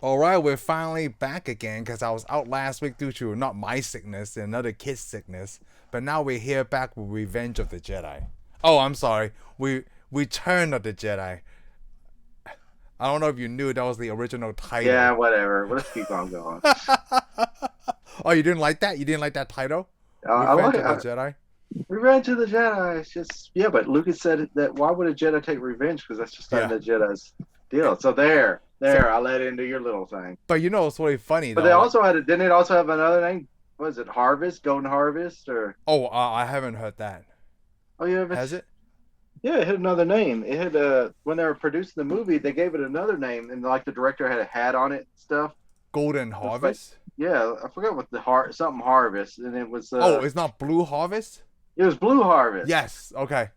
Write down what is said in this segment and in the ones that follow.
All right, we're finally back again because I was out last week due to not my sickness and another kid's sickness. But now we're here back with Revenge of the Jedi. Oh, I'm sorry. We Return of the Jedi. I don't know if you knew that was the original Yeah, title. whatever. Well, let's keep on going. Oh, you didn't like that? You didn't like that title? I like Revenge of the it. Jedi? Revenge of the Jedi. It's just yeah, but Lucas said that why would a Jedi take revenge? Because that's just not in Yeah. the Jedi's deal. So there, So, there, I let into your little thing. but you know it's really funny But they though. Like, also had it. Didn't it also have another name? Was it Harvest, Golden Harvest, or oh, I haven't heard that. oh yeah, Has it? yeah, it had another name. It had when they were producing the movie, they gave it another name, and like the director had a hat on it and stuff. Golden It's like Harvest? yeah, I forgot what the heart something Harvest, and Oh, it's not Blue Harvest? it was Blue Harvest. Yes. Okay.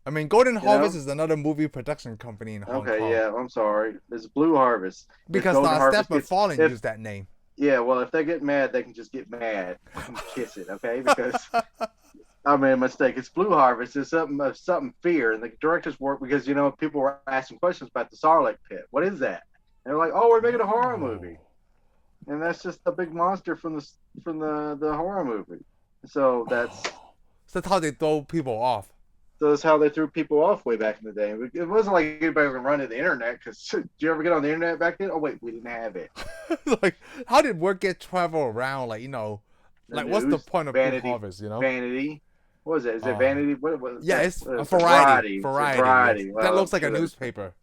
I mean, Golden You Harvest know. is another movie production company in Hong Okay, Kong. yeah, I'm sorry. It's Blue Harvest. If Because Golden Steph Harvest gets McFarlane if used that name. yeah, well, if they get mad, they can just get mad and kiss it, okay? Because I made a mistake. It's Blue Harvest. It's something of something fear, and the directors work because people were asking questions about the Sarlacc pit. What is that? And they're like, oh, we're making a horror movie, Oh. and that's just a big monster from the horror movie. So that's Oh. So that's how they throw people off. so that's how they threw people off way back in the day. It wasn't like anybody was running the internet. Because did you ever get on the internet back then? Oh wait, we didn't have it. Like, how did word get travel around? Like, The like, what's the news, point of Blue vanity, Harvest? vanity. What was it? Is it Uh, vanity? What was yeah, that? it's a It's a variety. variety. It's a Variety, yes. variety. That Well, I'm looks like a sure that. newspaper.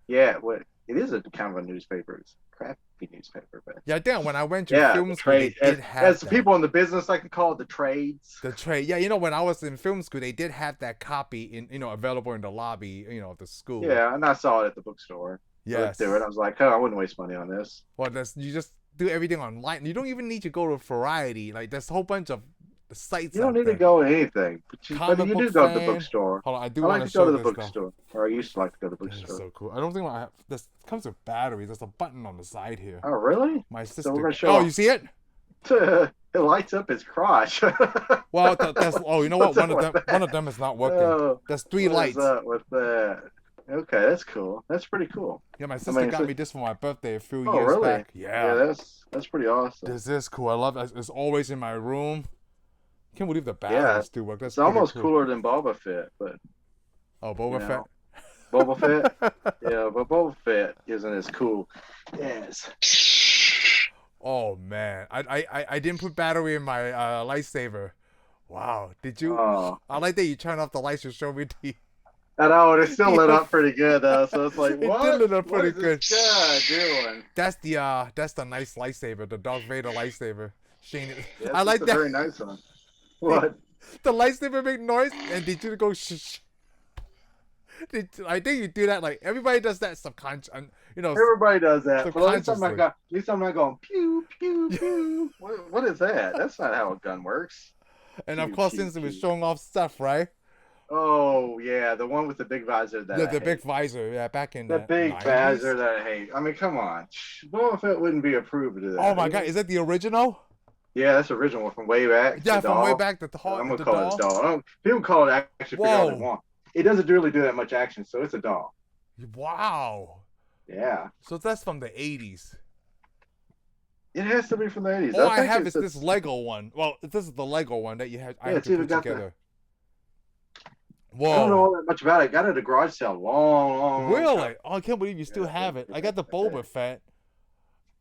Yeah, what it is a kind of a newspaper. It's a crappy newspaper, but Yeah, damn, when I went to yeah, film the school, they trade. did As have the that. people in the business like to call it, the trades. The trade. Yeah, when I was in film school, they did have that copy available in the lobby, of the school. Yeah, and I saw it at the bookstore. I looked through it. I Yes. was like, oh, I wouldn't waste money on this. Well, you just do everything online. You don't even need to go to Variety. Like, there's a whole bunch of sites You don't out need to there. go to anything, but Comic you book do go to the fan. bookstore. Hold on, I do I want like to to go show to the this though. bookstore, or I used to like to go to the This is bookstore. so cool. I don't think I have this. Comes with batteries. There's a button on the side here. Oh, really? My So we're sister. gonna show Oh, off. you see it? It lights up his crotch. Well, that's. Oh, you know what? What's One up of with them. One of that? them is not working. Oh, There's three what is lights. up with that? Okay, that's cool. That's pretty cool. Yeah, my I sister mean, got me this for my birthday a few oh, years really? back. Yeah, Yeah, that's pretty awesome. this is cool. I love it. It's always in my room. Can't believe the Yeah, batteries still work. That's it's pretty almost cool. cooler than Boba Fett, but Oh, you Boba Fett. know, Boba Fett. Yeah, but Boba Fett isn't as cool. Yes. Oh man, I didn't put battery in my lightsaber. Wow, did you? Oh, I like that you turn off the lights to show me the. I know, and it still lit Yeah, up pretty good though. So it's like, it did what? look up What pretty is this good. guy doing? That's the nice lightsaber, the Darth Vader lightsaber. Shane, I Yes, it's like a that. very nice one. What? The lightsaber make noise, and did you go shh? I think you do that. Like everybody does that subconscious, Everybody does that, but subconsciously. at least I'm not going pew pew pew. What is that? That's not how a gun works. And of Pew course, pew since it was pew. showing off stuff, right? Oh yeah, the one with the big visor that The I the big hate. visor, yeah, back in The the big visor '90s. that I hate. I mean, come on. Boba Fett wouldn't be approved of Oh that, my would God, he? is that the original? Yeah, that's the original one from way back. The Yeah, from way doll. back, the I'm gonna the call it a doll. doll. People call it action figure all they Whoa! want. It doesn't really do that much action, so it's a doll. Wow! Yeah, So that's from the '80s. it has to be from the 80s. All I I think have it's is this Lego one. Well, this is the Lego one that I yeah, have it's to even put got the. together. I don't know Whoa! all that much about it. Got it at a garage sale long time. Really? Oh, I can't believe you still Yeah, have it. I got the Boba Fett.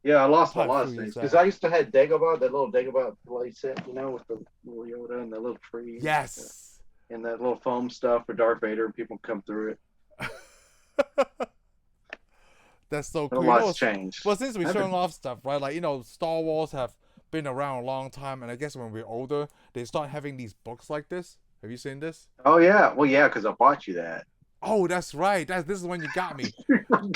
yeah, I lost a Probably a lot few of things years because out. I used to have Dagobah, that little Dagobah play set, with the little Yoda and the little tree Yes. and that little foam stuff for Darth Vader, and people come through it. That's so But a cool. lot's changed. Well, since we're I've showing been, off stuff, right? Like, Star Wars have been around a long time, and I guess when we're older, they start having these books like this. Have you seen this? oh yeah, well yeah, because I bought you that. Oh, that's right. This is when you got me.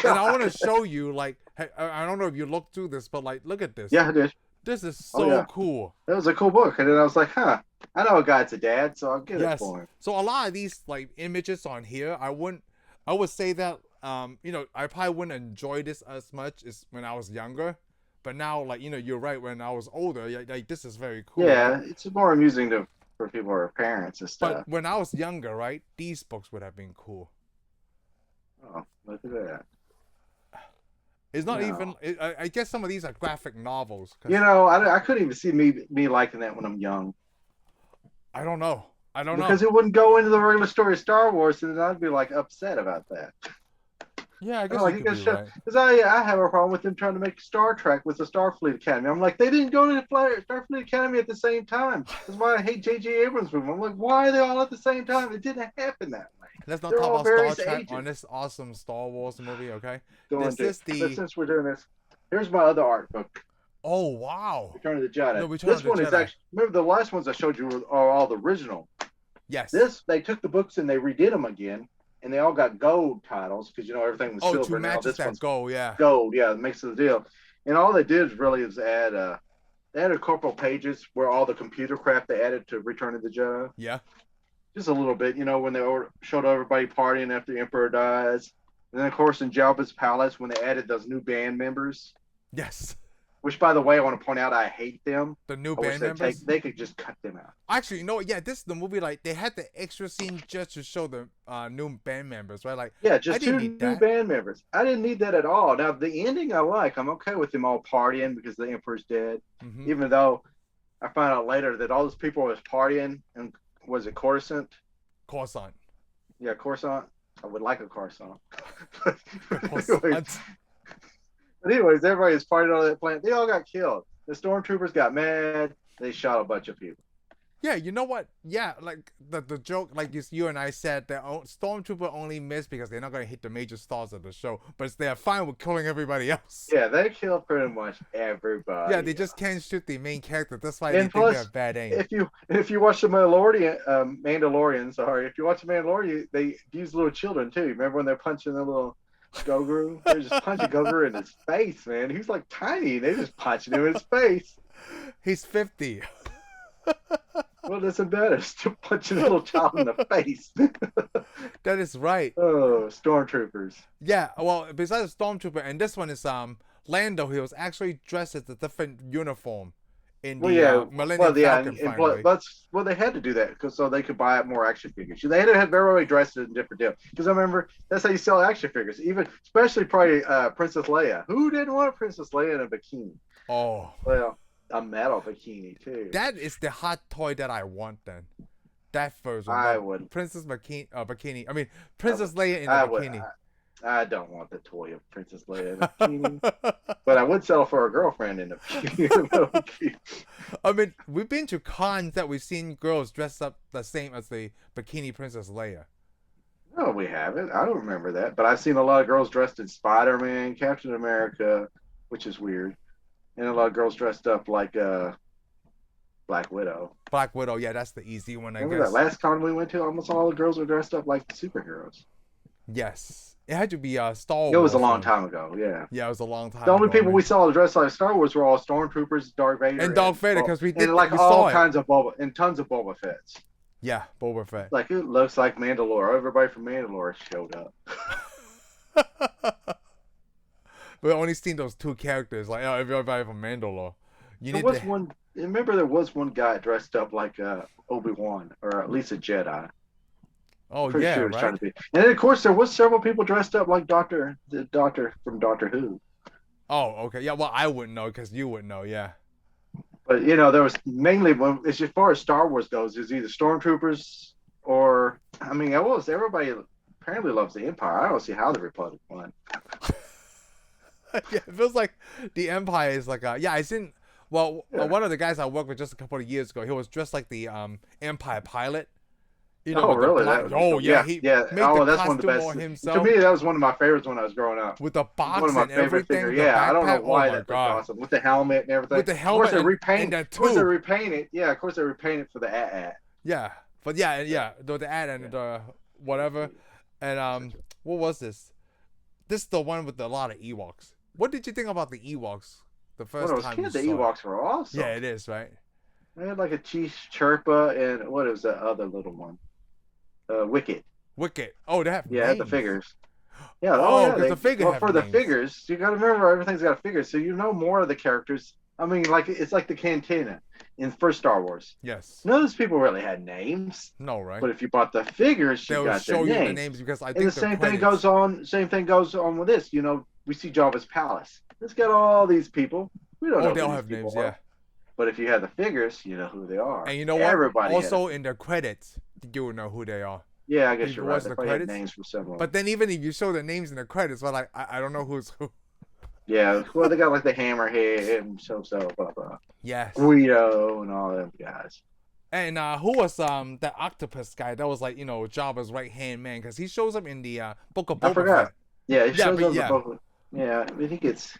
And I want to God. show you, like, I don't know if you looked through this, but like, look at this. Yeah, I did. This is Oh so yeah, cool. that was a cool book. And then I was like, huh, I know a guy's a dad, so I'll get it Yes. for him. So a lot of these like images on here, I would say that I probably wouldn't enjoy this as much as when I was younger. But now, like, you're right. When I was older, like this is very cool, right? Yeah, it's more amusing for people who are parents and But stuff. when I was younger, right, these books would have been cool. Oh, look at that. It's not No. even. I guess some of these are graphic novels. You know, I couldn't even see me liking that when I'm young I don't know. I don't know. because it wouldn't go into the regular story of Star Wars, and then I'd be like upset about that. Yeah, I I'm guess you like, you could guys be should, right. because I have a problem with them trying to make Star Trek with the Starfleet Academy. I'm like, they didn't go to the Starfleet Academy at the same time. That's why I hate J.J. Abrams' movie. I'm like, why are they all at the same time? It didn't happen that way. Let's not They're talk all about Star various Trek ages. on this awesome Star Wars movie, okay? Going This to, is but the. since we're doing this, here's my other art book, Oh wow! Return of the Jedi. No, Return This of the one is Jedi. actually, remember the last ones I showed you are all the original. Yes. This, they took the books and they redid them again, and they all got gold titles because, you know, everything was Oh, silver. to Now match this that one's goal, yeah. gold. Yeah, it makes the deal. And all they did really is add, they added a couple pages where all the computer crap they added to Return of the Jedi. Yeah. Just a little bit, you know, when they showed everybody partying after the Emperor dies. And then, of course, in Jabba's palace, when they added those new band members, Yes. which, by the way, I want to point out, I hate them. The new I wish band members. they could just cut them out. Actually, you know what? Yeah, this is the movie. Like they had the extra scene just to show the new band members, right? Like Yeah, I just didn't two need new that. band members. I didn't need that at all. Now, the ending I like. I'm okay with them all partying because the Emperor's dead. Mm-hmm. Even though I found out later that all those people was partying, and was it Coruscant? Coruscant. Yeah, Coruscant. I would like a Coruscant. Coruscant. But anyways, everybody was partying on that planet. They all got killed. The stormtroopers got mad. They shot a bunch of people. Yeah, you know what? Yeah, like the joke, like you and I said, that Stormtrooper only missed because they're not gonna hit the major stars of the show, but they're fine with killing everybody else. Yeah, they killed pretty much everybody. Yeah, they just can't shoot the main character. That's why And they think plus, they have bad aim. if you watch the Mandalorian, sorry, if you watch the Mandalorian, they use little children too. Remember when they're punching the little Grogu? They're just punching Grogu in his face, man. He's like tiny. They're just punching him in his face. He's 50. Well, that's better. Still punching a little child in the face. That is right. Oh, stormtroopers. Yeah, well, besides Stormtrooper, and this one is Lando. He was actually dressed as a different uniform in the Millennium Falcon finally. Well, they had to do that because so they could buy more action figures. They had to have everybody dressed in a different deal. Because I remember that's how you sell action figures. Even especially probably Princess Leia. Who didn't want Princess Leia in a bikini? Oh, Well, a metal bikini too. that is the hot toy that I want then. That version. I the would. Princess bikini. I mean, Princess Leia in a I bikini. I don't want the toy of Princess Leia in a bikini, but I would sell for a girlfriend in a bikini. I mean, we've been to cons that we've seen girls dressed up the same as the bikini Princess Leia. No, we haven't. I don't remember that, but I've seen a lot of girls dressed in Spider-Man, Captain America, which is weird, and a lot of girls dressed up like Black Widow. Black Widow, yeah, that's the easy one, I Remember guess. that last con we went to? Almost all the girls were dressed up like superheroes. Yes. It had to be Star Wars. It was a long time ago, yeah. Yeah, it was a long time The only ago, people man. we saw dressed like Star Wars were all stormtroopers, Darth Vader, And Darth Vader, because we and like we all saw it. kinds of Boba and tons of Boba Fett's. Yeah, Boba Fett. Like it looks like Mandalore. Everybody from Mandalore showed up. We've only seen those two characters, like everybody from Mandalore. There was one. Remember, there was one guy dressed up like Obi-Wan, or at least a Jedi. Oh Pretty yeah, sure he was right. trying to be. And then, of course, there was several people dressed up like the Doctor from Doctor Who. Oh, okay. Yeah, well, I wouldn't know because you wouldn't know. Yeah. But you know, there was mainly as far as Star Wars goes, is either stormtroopers or I mean, everybody apparently loves the Empire. I don't see how the Republic won. Yeah, it feels like the Empire is like yeah. I seen. Well, Yeah. one of the guys I worked with just a couple of years ago, he was dressed like the Empire pilot. You know, Oh, with the really? black- oh yeah, he made Oh, the that's one of the costume best. on To himself me, that was one of my favorites when I was growing up. with the box One of my and favorite everything. figures. the Yeah, I don't know backpack. why Oh my that looked god. awesome with the helmet and everything. With the Of helmet course, they and repaint. the Of course, they tube. repaint it. Yeah, of course, they repaint it for the at. Yeah, but yeah, the ad and the whatever, and what was this? This is the one with a lot of Ewoks. What did you think about the Ewoks the first When I was time kid, you the saw it? Ewoks were awesome. Yeah, it is, right? They had like a Chief Chirpa and what was that other little one? Wicket. Wicked. Oh, they have Yeah, had the names. figures. Yeah, Oh, yeah. 'cause the figure well, have for the names. figures, you got to remember everything's got a figure, so you know more of the characters. I mean, like it's like the Cantina in first Star Wars. Yes. None of those people really had names, No, right? but if you bought the figures, you They'll got show their you the names. names because I And think the same thing credits- goes on. Same thing goes on with this. You know, we see Jabba's palace. It's got all these people. We don't know they who all these have people names, are. yeah. But if you have the figures, you know who they are. And you know what? Everybody Also has. in the credits, you will know who they are. Yeah, I guess If you're you right. watch They the probably have credits. names for several. But then even if you show the names in the credits, but like I don't know who's who. Yeah, well, they got like the Hammerhead and blah blah. Yes. Guido and all them guys. And who was that octopus guy that was like, you know, Jabba's right hand man? Because he shows up in the book of Boba I forgot. Fett. Yeah, he shows up in yeah. the book. Yeah, I mean, he gets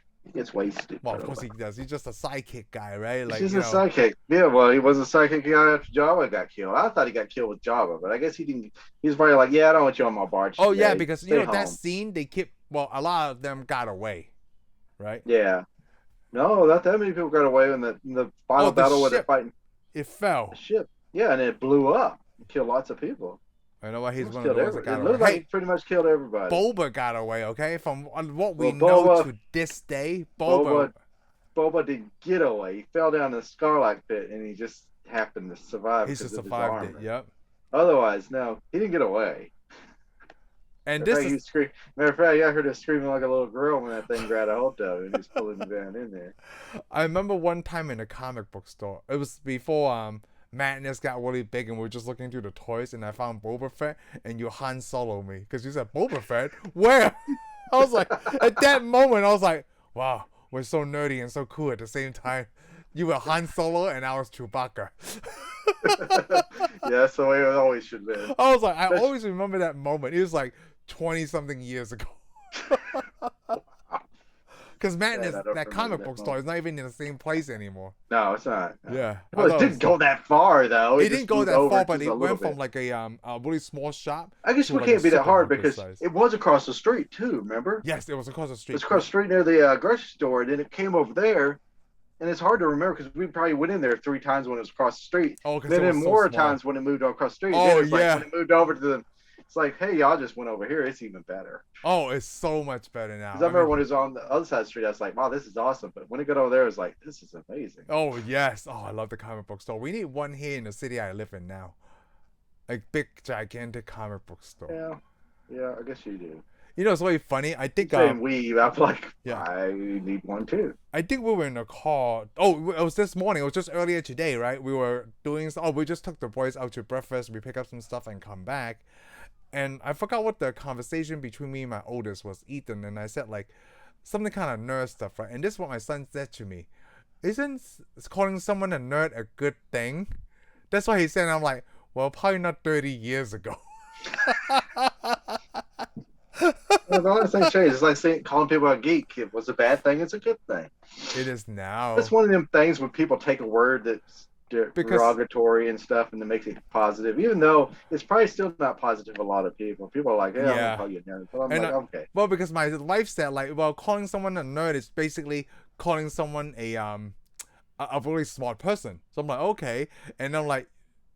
wasted. Well, of course he does. He's just a sidekick guy, right? Like, he's a sidekick. Yeah, well, he was a sidekick guy after Jabba got killed. I thought he got killed with Jabba, but I guess he didn't. He's probably like, yeah, I don't want you on my barge. Oh today. yeah, because Stay you know home. that scene they keep. Well, a lot of them got away, right? Yeah. No, not that many people got away in the final battle where they're fighting. It fell. The ship. Yeah, and it blew up. It killed lots of people. I know why he's one Killed of the ones that got It away. looked like he pretty much killed everybody. Boba got away, okay? From what we Well, know Boba- to this day, Boba. Boba didn't get away. He fell down the Sarlacc pit, and he just happened to survive. He because just of his survived it. armor. Yep. Otherwise, no, he didn't get away. And Matter this is matter of fact, I heard him screaming like a little girl when that thing grabbed a hold of him and just pulling him down in there. I remember one time in a comic book store. It was before Madness got really big and we were just looking through the toys and I found Boba Fett and you Han Solo me because you said Boba Fett? Where? I was like, at that moment, I was like, wow, we're so nerdy and so cool at the same time. You were Han Solo and I was Chewbacca. Yeah, that's the way it always should be. I was like, I always remember that moment. It was like 20-something years ago. Because Madness, that comic book store is not even in the same place anymore. No, it's not. Yeah. Well, it didn't go that far, though. It didn't go that far, but it went from like a really small shop. I guess we can't be that hard because it was across the street, too, remember? Yes, it was across the street. It was across the street near the grocery store, and then it came over there. And it's hard to remember because we probably went in there 3 times when it was across the street. Oh, because then it was more so small. times when it moved across the street. Oh, then it was yeah. like when it moved over to the, it's like, hey, y'all just went over here. It's even better. Oh, it's so much better now. Because I remember when it was on the other side of the street, I was like, wow, this is awesome. But when it got over there, it was like, this is amazing. Oh, yes. Oh, I love the comic book store. We need one here in the city I live in now. Like big, gigantic comic book store. Yeah, I guess you do. You know, it's really funny. I think I'm like, yeah. I need one too. I think we were in a car. Oh, it was this morning. It was just earlier today, right? We were doing. Oh, we just took the boys out to breakfast. We pick up some stuff and come back. And I forgot what the conversation between me and my oldest was, Ethan. And I said like something kind of nerd stuff, right? And this is what my son said to me. Isn't calling someone a nerd a good thing? That's what he said. And I'm like, well, probably not 30 years ago. Well, the last thing changed. It's like calling people a geek. It was a bad thing. It's a good thing. It is now. It's one of them things when people take a word that's derogatory and stuff and to make it positive, even though it's probably still not positive for a lot of people. People are like, hey, I'm going to call you a nerd. But I'm like, okay. Well, because my wife said, like, well, calling someone a nerd is basically calling someone a really smart person. So I'm like, okay. And I'm like,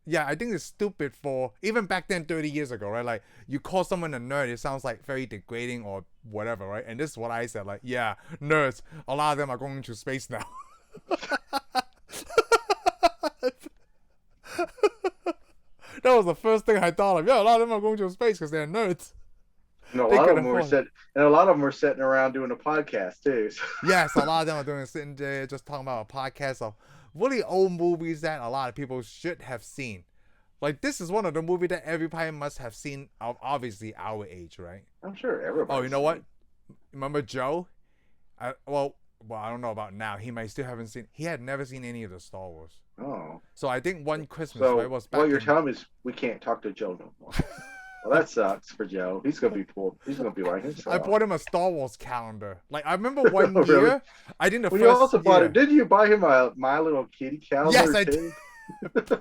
yeah, I think it's stupid for, even back then 30 years ago, right? Like, you call someone a nerd, it sounds like very degrading or whatever, right? And this is what I said, like, yeah, nerds, a lot of them are going to space now. That was the first thing I thought of. Yeah, a lot of them are going to space because they're nerds. And a lot of them were sitting around doing a podcast too. So. Yes, a lot of them are sitting there just talking about a podcast of really old movies that a lot of people should have seen. Like, this is one of the movies that everybody must have seen of obviously our age, right? I'm sure everybody. Oh, you know what? Remember Joe? Well, I don't know about now. He might still haven't seen. He had never seen any of the Star Wars. Oh. So I think one Christmas, so right, was back what you're telling me is we can't talk to Joe no more. Well, that sucks for Joe. He's gonna be poor. He's gonna be like himself. I bought him a Star Wars calendar. Like, I remember one Really? year, I think the well, first you also year. bought it. Didn't you buy him a My Little Kitty calendar? Yes, I too? did.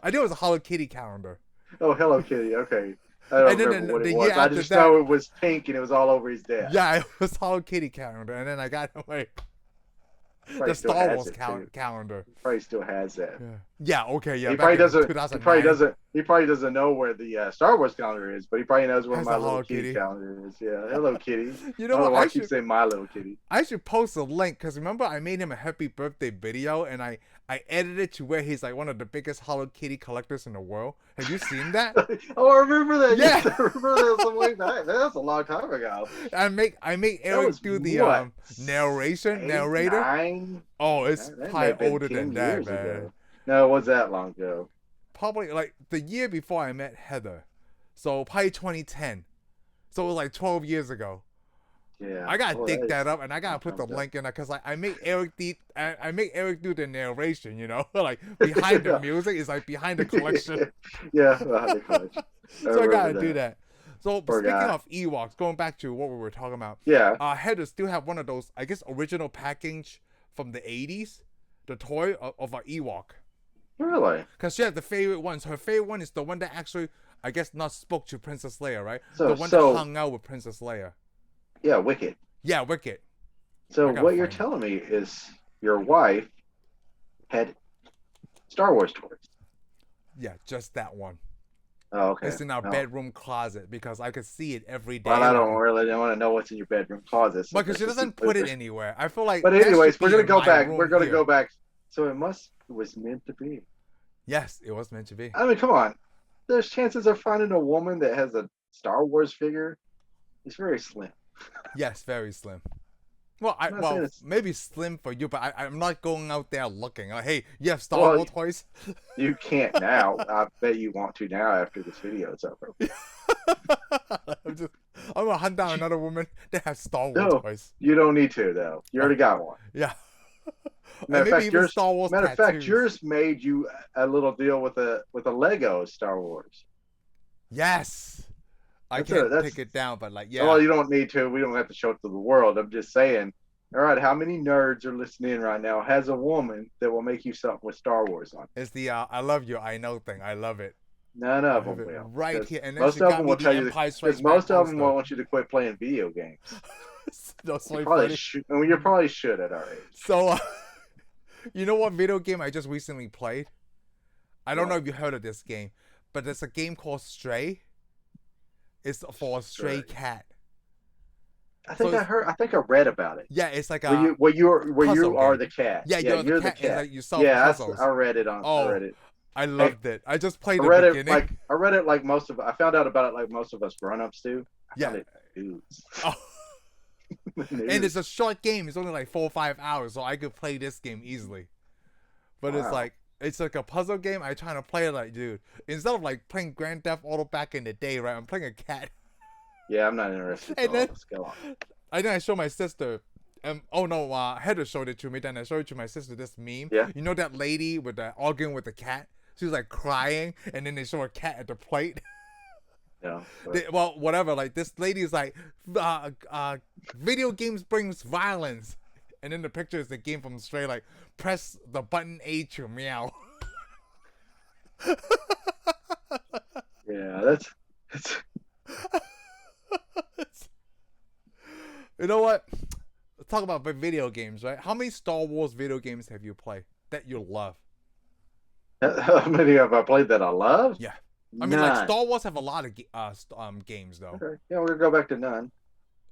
I think it was a Hello Kitty calendar. Oh, Hello Kitty. Okay. I don't remember what it was. I just know it was pink and it was all over his desk. Yeah, it was Hello Kitty calendar, and then I got away. The Star Wars calendar. He probably still has that. Yeah. Okay. Yeah. He probably doesn't. He probably doesn't know where the Star Wars calendar is, but he probably knows where My Little Kitty calendar is. Yeah. Hello Kitty. You know what? I keep saying My Little Kitty. I should post a link because remember I made him a happy birthday video and I I edited it to where he's like one of the biggest Hello Kitty collectors in the world. Have you seen that? Oh, I remember that. Yeah. Yes, I remember that some way back. That's a long time ago. I make Eric do the what, narrator. 9? Oh, it's That may probably have been older 10 than that, years man. ago. No, it was that long ago. Probably like the year before I met Heather. So probably 2010. So it was like 12 years ago. Yeah. I gotta dig that is up, and I gotta put the link in there because I make Eric I make Eric do the narration. You know, like behind the music is like behind the collection. Yeah, behind the collection. So I gotta do that. So Poor speaking guy. of Ewoks, going back to what we were talking about. Yeah. Heather still have one of those, I guess, original package from the 80s, the toy of an Ewok. Really? Because she had the favorite ones. Her favorite one is the one that actually, I guess, not spoke to Princess Leia, right? So- the one so- that hung out with Princess Leia. Yeah, Wicked. Yeah, Wicked. So I gotta what you're find it. telling me is your wife had Star Wars toys. Yeah, just that one. Oh, okay. It's in our No. bedroom closet because I could see it every day. Well, I don't want to know what's in your bedroom closet. So Because she doesn't put it anywhere. I feel like. But that anyways, should we're be gonna in go my back. room We're gonna here. go back. So it was meant to be. Yes, it was meant to be. I mean, come on. There's chances of finding a woman that has a Star Wars figure. It's very slim. Yes, very slim. Well, I'm not saying it's- maybe slim for you, but I'm not going out there looking like, hey, you have Star Well, Wars toys? You can't now. I bet you want to now after this video is over. I'm gonna hunt down another woman that has Star Wars No. toys. You don't need to though. You already got one. Yeah. Matter And of fact, yours. Star Wars Matter of fact, tattoos. yours made you a little deal with a Lego Star Wars. Yes. I That's can't that's- take it down, but like, yeah. Well, you don't need to. We don't have to show it to the world. I'm just saying. All right, how many nerds are listening in right now? Has a woman that will make you something with Star Wars on? It's the I love you, I know thing. I love it. None I of have them it will. right 'Cause here. And then most she of got them me will the tell you Empire because Strikes most Back of them poster. want you to quit playing video games. That's so You probably funny. should. I mean, you probably should at our age. So, you know what video game I just recently played? I don't What? know if you heard of this game, but there's a game called Stray. It's for a stray Stray. cat. I think So I heard. I think I read about it. Yeah, it's like a Where puzzle you are game. the cat. Yeah, you're the cat. It's like you solve Yeah, puzzles. I read it on. Oh, I read it. I loved it. I just played I the read it beginning. I read it like most of. I found out about it like most of us grown-ups do. I Yeah. found it dudes. Oh. And it's a short game. It's only like 4 or 5 hours, so I could play this game easily. But Wow. it's like a puzzle game. I trying to play it like, dude, instead of like playing Grand Theft Auto back in the day, right? I'm playing a cat. Yeah, I'm not interested. And then- Let's go on. I then I showed my sister. Oh no, Heather showed it to me. Then I showed it to my sister. This meme. Yeah. You know that lady with the arguing with the cat? She was like crying, and then they show a cat at the plate. Yeah. but- Well, whatever. Like this lady is like, video games brings violence, and then the picture is the game from Stray. Like, press the button A to meow. yeah, that's. You know what? Let's talk about video games, right? How many Star Wars video games have you played that you love? How many have I played that I love? Yeah. I mean, like None. Star Wars have a lot of games though. Okay. Yeah, we're gonna go back to none.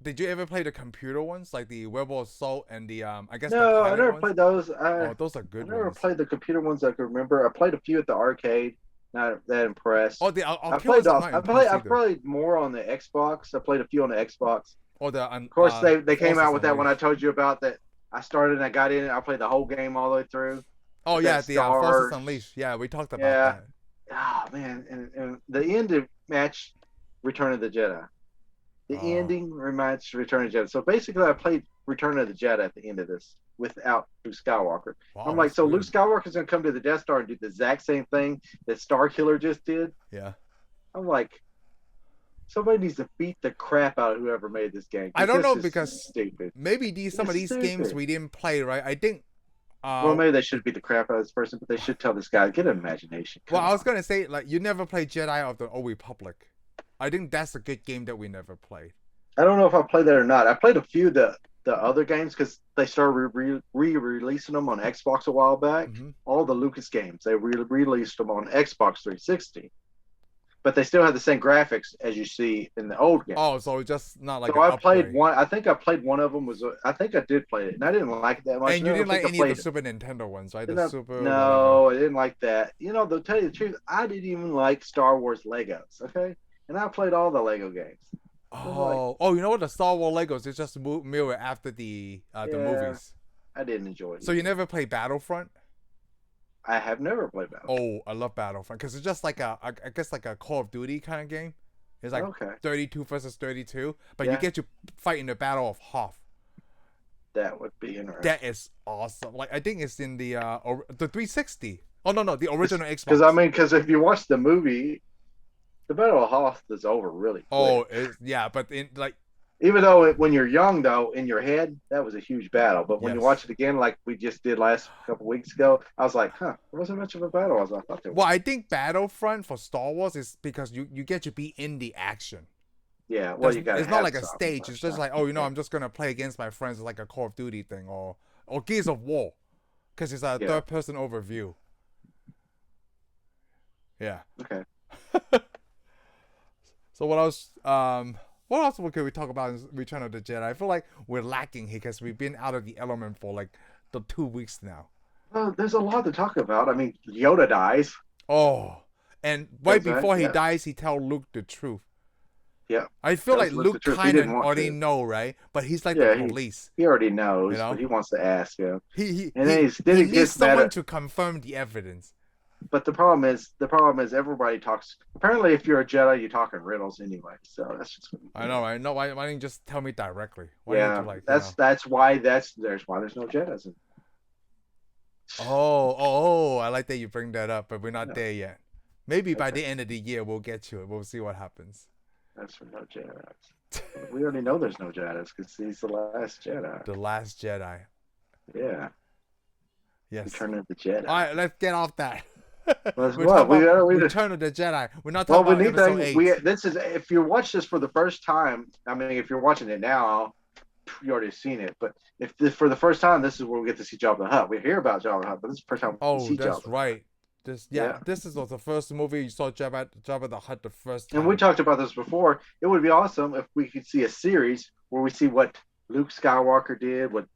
Did you ever play the computer ones, like the Rebel Assault and the I guess the No, I pilot never ones? played those. Oh, those are I good never ones. played the computer ones I can remember. I played a few at the arcade. Not that impressed. Oh, the I arcade played. ones are not I impressed either. played more on the Xbox. I played a few on the Xbox. Or the Of course, they came out with that one I Unleashed. told you about. That I started and I got in. I played the whole game all the way through. Oh with yeah, that the Forces Stars. Unleashed. Yeah, we talked about Yeah. that. Ah man, and the end of match Return of the Jedi. The Oh. ending reminds Return of the Jedi. So basically, I played Return of the Jedi at the end of this without Luke Skywalker. Wow, I'm like, that's so good. Luke Skywalker's gonna come to the Death Star and do the exact same thing that Star Killer just did. Yeah. I'm like, somebody needs to beat the crap out of whoever made this game. 'cause I don't this know is because stupid. maybe some of It's these games stupid. we didn't play, right? I think. Well, maybe they should beat the crap out of this person, but they should tell this guy, get an imagination. Well, Come I was on. gonna say like you never played Jedi of the Old Republic. I think that's a good game that we never played. I don't know if I played that or not. I played a few of the other games because they started re-releasing them on Xbox a while back. Mhm. All the Lucas games, they re-released them on Xbox 360. but they still have the same graphics as you see in the old game. Oh, so it's just not like So an I played upgrade. one. I think I played one of them. I think I did play it, and I didn't like it that much. And I you don't didn't like think I any of the played it. Super Nintendo ones, right? The No, Super whatever. no, I didn't like that. To tell you the truth, I didn't even like Star Wars Legos. Okay, and I played all the Lego games. I was like, Oh, you know what? The Star Wars Legos is just mirror after the yeah, movies. I didn't enjoy it So you either. never play Battlefront? I have never played Battle. Oh, I love Battlefront because it's just like I guess like a Call of Duty kind of game. It's like Okay, 32 versus 32, but you yeah, get to fight in the Battle of Hoth. that would be interesting. That is awesome. Like I think it's in the 360. Oh no, the original Because Xbox. because if you watch the movie, the Battle of Hoth is over really quick. Oh, yeah, but in like Even though when you're young, though, in your head, that was a huge battle. But when you watch yes. it again, like we just did last couple weeks ago, I was like, huh, it wasn't much of a battle as I thought there Well, was. I think Battlefront for Star Wars is because you get to be in the action. Yeah, well, you got to It's not have like a some. stage. It's just like, oh, I'm just gonna play against my friends like a Call of Duty thing or Gears of War, because it's a Yeah, third person overview. Yeah. okay. So what else could we talk about in Return of the Jedi? I feel like we're lacking here because we've been out of the element for like the 2 weeks now. Well, there's a lot to talk about. I mean, Yoda dies. Oh, and right That's right. before he Yeah, dies, he tell Luke the truth. yeah. I feel Tells like Luke the Luke truth. He kind of didn't want already to. know, right? But he's like the Yeah, police, he already you knows, but know. he wants to ask him. He he And he then he he needs gets mad someone at. to confirm the evidence. But the problem is everybody talks. Apparently, if you're a Jedi, you talk in riddles anyway. So that's just. I know, right? No, why didn't you just tell me directly? Why didn't you Yeah, like, that's why there's no Jedis. Oh, I like that you bring that up, but we're not No, there yet. Maybe by okay, the end of the year we'll get to it. We'll see what happens. that's for no Jedis. We already know there's no Jedis because he's the last Jedi. The Last Jedi. Yeah, Yes. Return of the Jedi. All right, let's get off that. Well, We're talking about we Return of the Jedi. We're not well, talking we about need episode that. 8. This is if you watch this for the first time. I mean, if you're watching it now, you already seen it. But for the first time, this is where we get to see Jabba the Hutt. We hear about Jabba the Hutt, but this is the first time we Oh, see that's Jabba. right. Yeah. This is the first movie you saw Jabba the Hutt the first And we time. talked about this before. It would be awesome if we could see a series where we see what Luke Skywalker did, what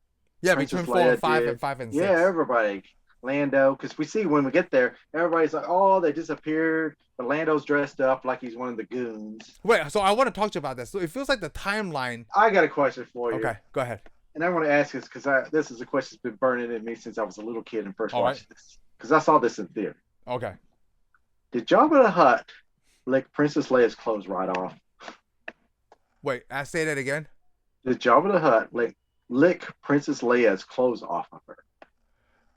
Yeah, Princess between 4 and Leia 5 did. and 5 and 6. Yeah, everybody. Lando, because we see when we get there, everybody's like, "Oh, they disappeared," but Lando's dressed up like he's one of the goons. Wait, so I want to talk to you about this. So it feels like the timeline. I got a question for you, Okay, go ahead. and I want to ask this because this is a question that's been burning in me since I was a little kid and first All right. watched this. Because I saw this in theater. Okay. Did Jabba the Hutt lick Princess Leia's clothes right off? Wait, I say that again. Did Jabba the Hutt lick Princess Leia's clothes off of her?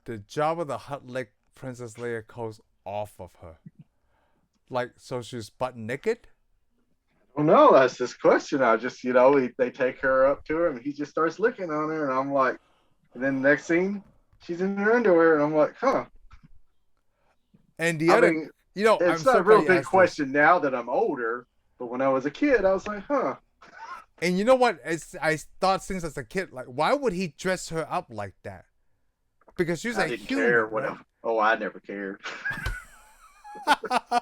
Did Jabba the Hutt lick Princess Leia clothes off of her? Like, so she's butt naked? Well, no, that's this question. I just, they take her up to him. He just starts licking on her, and I'm like, and then the next scene, she's in her underwear, and I'm like, huh. And the I other, mean, I'm it's so not a real glad you big asked this. question now that I'm older, but when I was a kid, I was like, huh. And you know what? I thought since as a kid, like, why would he dress her up like that? Because she's I a didn't human. care. Right? Oh, I never cared. I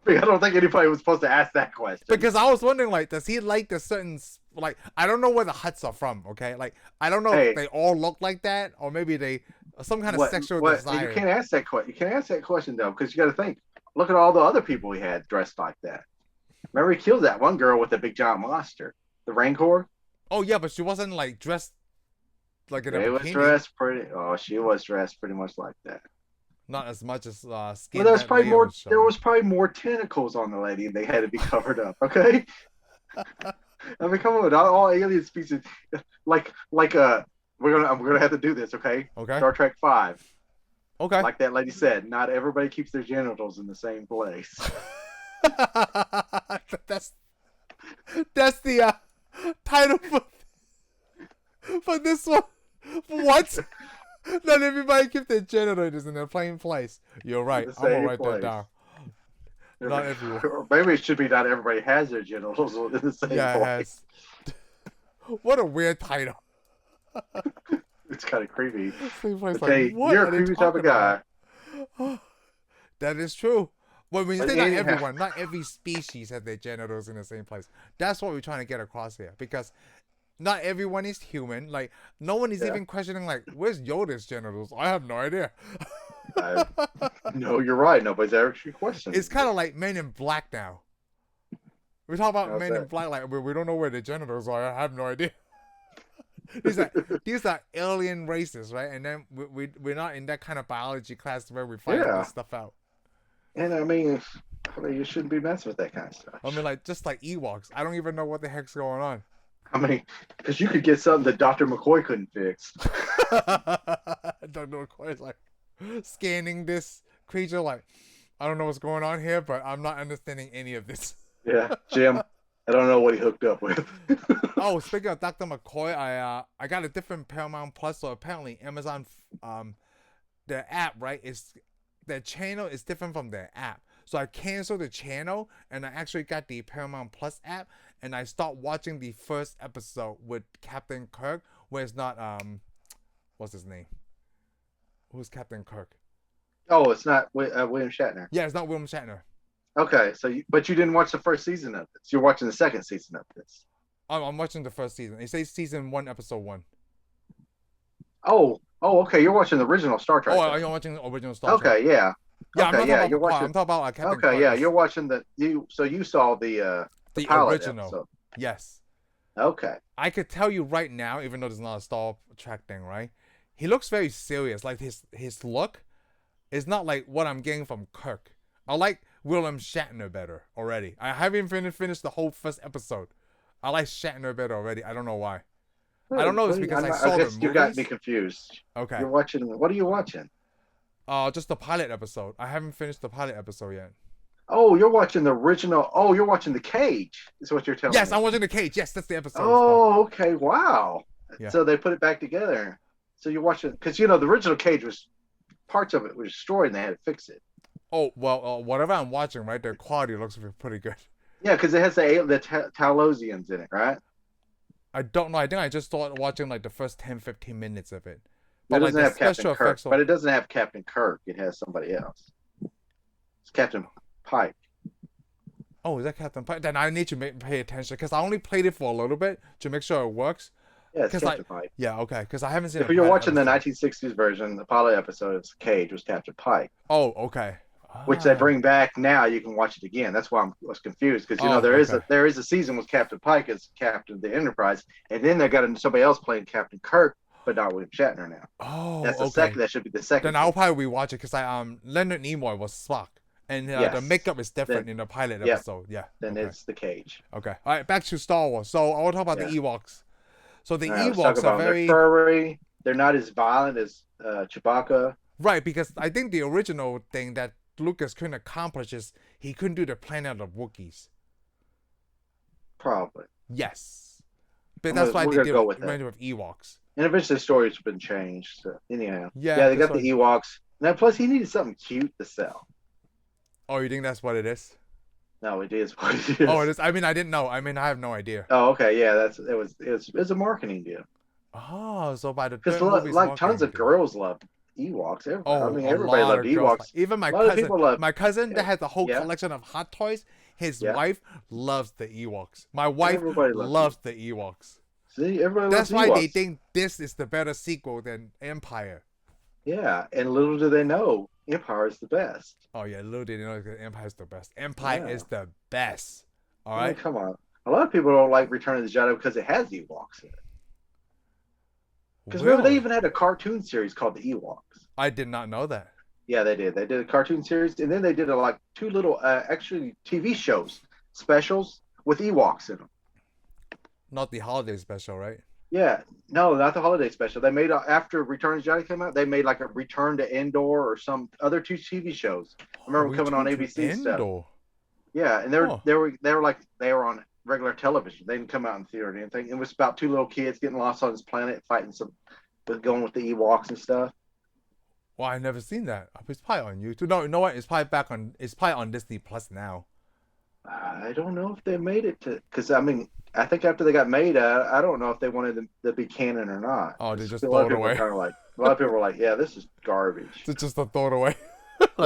don't think anybody was supposed to ask that question. Because I was wondering, like, does he like the certain, like, I don't know where the Hutts are from, okay? Like, I don't know Hey. if they all look like that, or maybe they, some kind of sexual desire. You can't ask that question. You can't ask that question though, because you got to think. Look at all the other people he had dressed like that. Remember, he killed that one girl with the big giant monster, the Rancor. Oh, yeah, but she wasn't, like, dressed like in a They was bikini. dressed pretty. Oh, she was dressed pretty much like that. Not as much as skin. Well, there was that probably Leia more. was showing. There was probably more tentacles on the lady, and they had to be covered up. Okay. I mean, come on, not all alien species. Like I'm gonna have to do this. Okay. Okay. Star Trek V. Okay. Like that lady said, not everybody keeps their genitals in the same place. that's the title for this one. What? Not everybody keep their genitals in the same place. You're right. The I'm gonna same write that place. down. Not everyone. Or maybe it should be not everybody has their genitals in the same Yeah, it place. has. What a weird title. It's kind of creepy. Same place, Okay, like, what you're are a they creepy type of talking guy. about? That is true. Well, when you But say not anyhow, everyone, not every species have their genitals in the same place. That's what we're trying to get across here. Because not everyone is human. Like, no one is yeah, even questioning, like, where's Yoda's genitals? I have no idea. no, you're right. Nobody's actually questioning. It's kind of like Men in Black now. We talk about How's Men in that? Black, like, we don't know where the genitals are. I have no idea. these are alien races, right? And then we're not in that kind of biology class where we find Yeah, this stuff out. and you shouldn't be messing with that kind of stuff. I mean, like, just like Ewoks. I don't even know what the heck's going on. I mean, because you could get something that Dr. McCoy couldn't fix. Dr. McCoy's like scanning this creature, like, I don't know what's going on here, but I'm not understanding any of this. Yeah, Jim, I don't know what he hooked up with. Oh, speaking of Dr. McCoy, I got a different Paramount Plus, so apparently Amazon, the app, right, is the channel is different from the app. So I canceled the channel and I actually got the Paramount Plus app and I stopped watching the first episode with Captain Kirk, where it's not what's his name? Who's Captain Kirk? Oh, it's not William Shatner. Yeah, it's not William Shatner. Okay, but you didn't watch the first season of this. You're watching the second season of this. I'm watching the first season. It says season 1, episode 1. Oh, okay. You're watching the original Star Trek. Oh, are you watching the original Star Trek? Okay, yeah. Yeah, Okay, I'm yeah, not you're talking about watching. I'm talking about Captain Okay, Kirk. yeah, you're watching So you saw the pilot original. episode. Yes. Okay. I could tell you right now, even though there's not a Star Trek thing, right? He looks very serious. Like his look is not like what I'm getting from Kirk. I like William Shatner better already. I haven't even finished the whole first episode. I like Shatner better already. I don't know why. I don't know. It's because I saw the movies. You got me confused. Okay. You're watching. What are you watching? Just the pilot episode. I haven't finished the pilot episode yet. Oh, you're watching the original. Oh, you're watching The Cage. Is what you're telling me. Yes, I'm watching The Cage. Yes, that's the episode. Oh, okay. Wow. Yeah. So they put it back together. So you're watching because the original Cage was parts of it was destroyed and they had to fix it. Oh well, whatever I'm watching, right? The quality looks pretty good. Yeah, because it has the Talosians in it, right? I don't know. I think I just started watching like the first 10-15 minutes of it. But It like doesn't the have Captain special Kirk, effects. but it doesn't have Captain Kirk. It has somebody else. It's Captain Pike. Oh, is that Captain Pike? Then I need to pay attention because I only played it for a little bit to make sure it works. Yeah, it's Captain Pike. Yeah, okay. Because I haven't seen. If you're watching the 1960s version, the pilot episode of Cage was Captain Pike. Oh, okay. Which they bring back now. You can watch it again. That's why I was confused because there is a season with Captain Pike as Captain of the Enterprise, and then they got somebody else playing Captain Kirk, but not William Shatner now. Oh, that's the okay. second. That should be the second. Then I'll probably rewatch it because Leonard Nimoy was Spock, and the makeup is different in the pilot episode. Yeah. Then it's The Cage. Okay. All right. Back to Star Wars. So I want to talk about the Ewoks. So the Ewoks are very they're furry. They're not as violent as Chewbacca. Right, because I think the original thing that Lucas couldn't accomplish is he couldn't do the planet of Wookiees. Probably. Yes. But that's why they did it with Ewoks. And eventually the story's been changed. So anyhow. Yeah, they got the Ewoks. Now plus he needed something cute to sell. Oh, you think that's what it is? No, it is what it is. Oh, it is. I mean, I didn't know. I mean, I have no idea. Oh, okay, yeah, it was a marketing deal. Oh, so by the because like tons of girls love Ewoks. Everybody loved Ewoks. Even my cousin that has a whole collection of hot toys. His wife loves the Ewoks. My wife loves the Ewoks. See, everybody That's loves why Ewoks. they think this is the better sequel than Empire. Yeah, and little do they know, Empire is the best. Oh yeah, little do they know Empire is the best. Empire is the best. All right, come on. A lot of people don't like Return of the Jedi because it has Ewoks in it. Because remember, they even had a cartoon series called the Ewoks. I did not know that. Yeah, they did. They did a cartoon series, and then they did two little actually TV shows, specials with Ewoks in them. Not the holiday special, right? Yeah, no, not the holiday special. They made after Return of the Jedi came out, they made like a Return to Endor or some other two TV shows. I remember coming on ABC stuff. Yeah, and they were on regular television. They didn't come out in theater or anything. It was about two little kids getting lost on this planet, fighting going with the Ewoks and stuff. Well, I've never seen that. It's probably on YouTube. No, you know what? It's probably on Disney Plus now. I don't know if they made it because I mean, I think after they got made, I don't know if they wanted them to be canon or not. Oh, they just throw it away. A lot of people were like, yeah, this is garbage. Just to throw it away.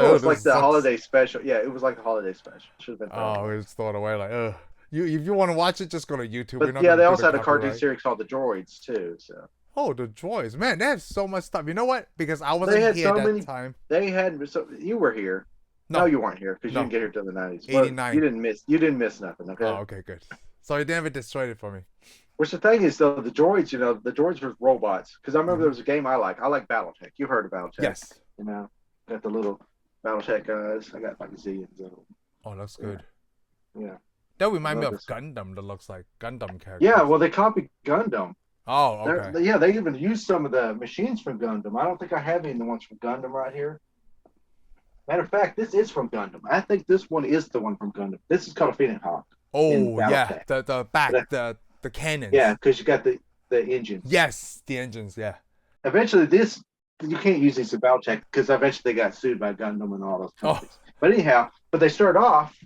Well, oh, it's this like the sucks. holiday special. Yeah, it was like the holiday special. Should have been thrown Oh, away. it's thrown away. Like, ugh. If you want to watch it, just go to YouTube. We're But not yeah, gonna they do the also had a cartoon copyright. series called The Droids too. So Oh, the Droids, man, they have so much stuff. You know what? Because I they wasn't had here so that many. time. They had so you were here. No, No, you weren't here because you no, didn't get here till the 90s. Well, 89. you didn't miss. You didn't miss nothing. Oh, Okay. okay, good. So you never destroyed it for me. Which the thing is though, the droids. The droids were robots. Because I remember Hmm. there was a game I like. I like BattleTech. You heard of BattleTech? Yes. Got the little BattleTech guys. I got like zillions of them. Oh, that's good. Yeah. That I reminds me love of this. Gundam. That looks like Gundam characters. Yeah. Well, they copied Gundam. Oh, okay. Yeah, they even used some of the machines from Gundam. I don't think I have any of the ones from Gundam right here. Matter of fact, this is from Gundam. I think this one is the one from Gundam. This is called a Phoenix Hawk. Oh, yeah. BattleTech. The back, But the cannons. yeah, because you got the engines. Yes, the engines. Yeah. Eventually, you can't use these in BattleTech because eventually they got sued by Gundam and all those companies. But anyhow, they started off.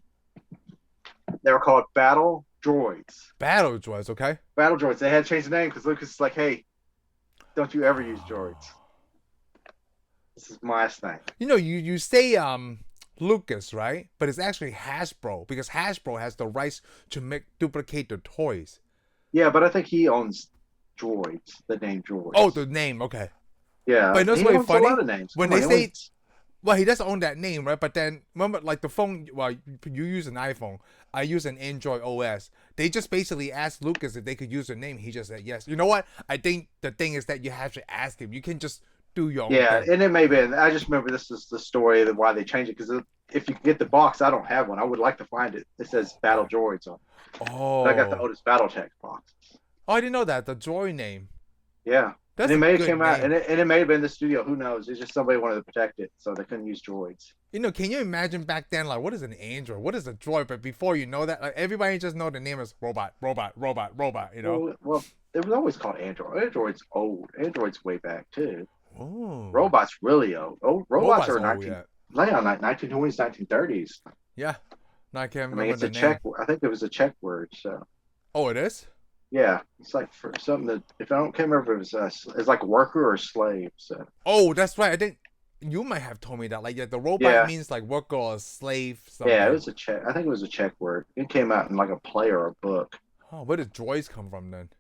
They were called Battle Droids. Battle Droids. Okay. Battle Droids. They had to change the name because Lucas is like, hey, don't you ever use droids. This is my thing. You say Lucas, right? But it's actually Hasbro because Hasbro has the rights to duplicate the toys. Yeah, but I think he owns Droids, the name Droids. Oh, the name. Okay. Yeah. But you know what's he really owns funny? a lot of names. When Come they on, say, he owns- well, he does own that name, right? But then remember, like the phone. Well, you use an iPhone. I use an Android OS. They just basically asked Lucas if they could use their name. He just said yes. You know what? I think the thing is that you have to ask him. You can just do your own Yeah, thing. and it may be. I just remember this is the story of why they changed it. Because if you can get the box, I don't have one. I would like to find it. It says Battle Droids on it. Oh. I got the Otis BattleTech box. Oh, I didn't know that. The droid name. Yeah. That's And it may a have good came out, name. and it may have been the studio. Who knows? It's just somebody wanted to protect it, so they couldn't use droids. Can you imagine back then, like, what is an android? What is a droid? But before you know that, like, everybody just know the name is robot. Well, it was always called Android. Android's old. Android's way back too. Oh. Robots really old. Oh, robots are old, 19, yeah. late on 1920s, 1930s. Yeah. No, I can't I remember mean, it's the a name. Czech. I think it was a Czech word. So Oh, it is? yeah, it's like for something that if I can't remember if it was it's like worker or slave. So Oh, that's right. I think you might have told me that. Like, yeah, the robot Yeah. means like worker or slave. Something. yeah, it was a Czech. I think it was a Czech word. It came out in like a play or a book. Oh, where did droids come from then?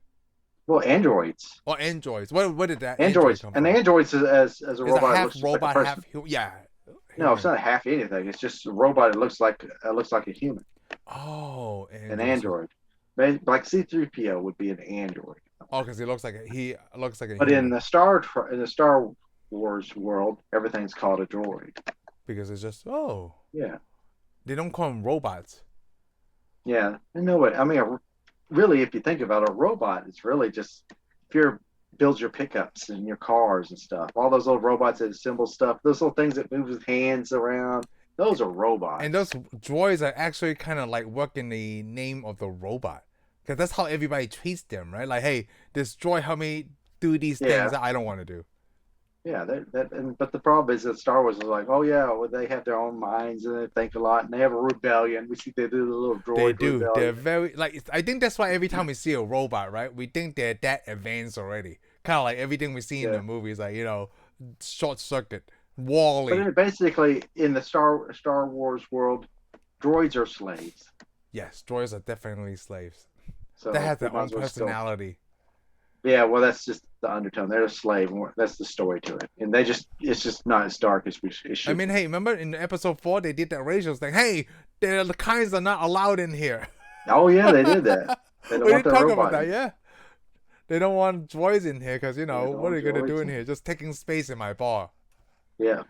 Well, androids. Or androids? Where did that Androids, come and from? androids as a It's robot a half looks just like a robot, person. half yeah. No, it's not half anything. It's just a robot that looks like a human, Oh, an android. Like C-3PO would be an android. Oh, because he looks like he looks like a But human. in the Star Wars world, everything's called a droid. Because it's just Yeah, they don't call them robots. yeah. I know what I mean. Really, if you think about it, a robot, it's really just if you build your pickups and your cars and stuff. All those little robots that assemble stuff, those little things that move with hands around. Those are robots. And those droids are actually kind of like working the name of the robot. Because that's how everybody treats them, right? Like, hey, this droid help me do these Yeah. things that I don't want to do. Yeah, but the problem is that Star Wars is like, oh yeah, well they have their own minds and they think a lot and they have a rebellion. We see they do the little droid They do. rebellion. They're very I think that's why every time we see a robot, right, we think they're that advanced already. Kind of like everything we see in the movies, like short circuit, Wall-E. But basically, in the Star Wars world, droids are slaves. Yes, droids are definitely slaves. So They have their we might own as well still- personality. Yeah, well, that's just the undertone. They're a slave. That's the story to it, and it's just not as dark as it should. I mean, hey, remember in episode 4 they did that racial thing? Hey, the kinds are not allowed in here. Oh yeah, they did that. They don't We want didn't the talk robot. about that, yeah. They don't want droids in here because, don't what are you going to want do in droids. here? Just taking space in my bar. Yeah.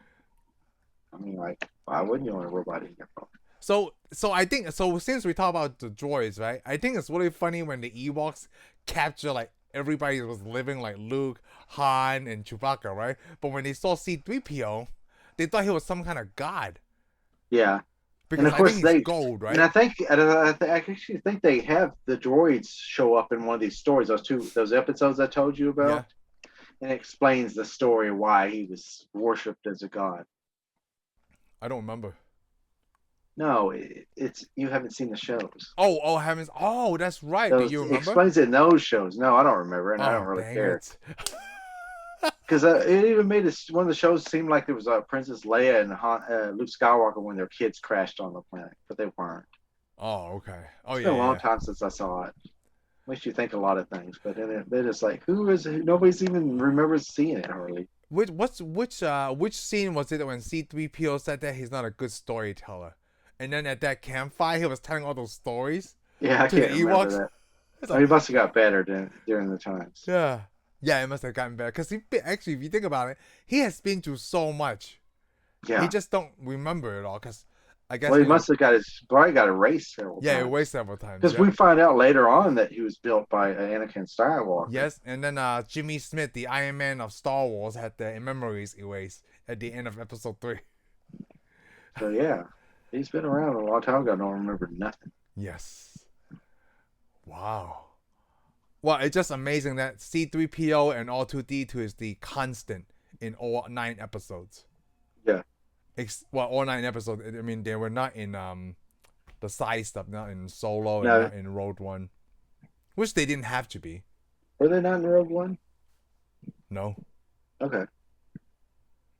I mean, like, why wouldn't you want a robot in your phone? So since we talk about the droids, right? I think it's really funny when the Ewoks capture like everybody was living like Luke, Han, and Chewbacca, right? But when they saw C-3PO, they thought he was some kind of god Yeah. because of I course think he's they- gold, right? And I actually think they have the droids show up in one of these stories. Those episodes I told you about, and it explains the story of why he was worshipped as a god. I don't remember. No, it's you haven't seen the shows. Oh, heavens! Oh, that's right. Do you It remember? explains it in those shows. No, I don't remember, and I Oh, don't really dang care. it. Because it even made one of the shows seem like it was Princess Leia and Luke Skywalker when their kids crashed on the planet, but they weren't. Oh, okay. Oh, It's yeah, been a long yeah. time since I saw it. Makes you think a lot of things, but then they're just like, who is it? Nobody's even remembers seeing it hardly. Which scene was it when C-3PO said that he's not a good storyteller, and then at that campfire he was telling all those stories Yeah, I to the can't remember Ewoks? that. It's Oh, like, he must have got better during the times. yeah, yeah, it must have gotten better because actually, if you think about it, he has been through so much. He Yeah. just don't remember it all because I guess Well, he must have got his probably got erased several yeah, it times. weighs several times. Because Yeah. we find out later on that he was built by Anakin Skywalker. Yes, and then Jimmy Smith, the Iron Man of Star Wars, had the memories erased at the end of Episode 3. So yeah, he's been around a long time ago. I don't remember nothing. Yes. Wow. Well, it's just amazing that C-3PO and R2-D2 is the constant in all 9 episodes. Yeah. All 9 episodes. I mean, they were not in the side stuff, not in Solo, No. and not in Rogue One, which they didn't have to be. Were they not in Rogue One? No. Okay.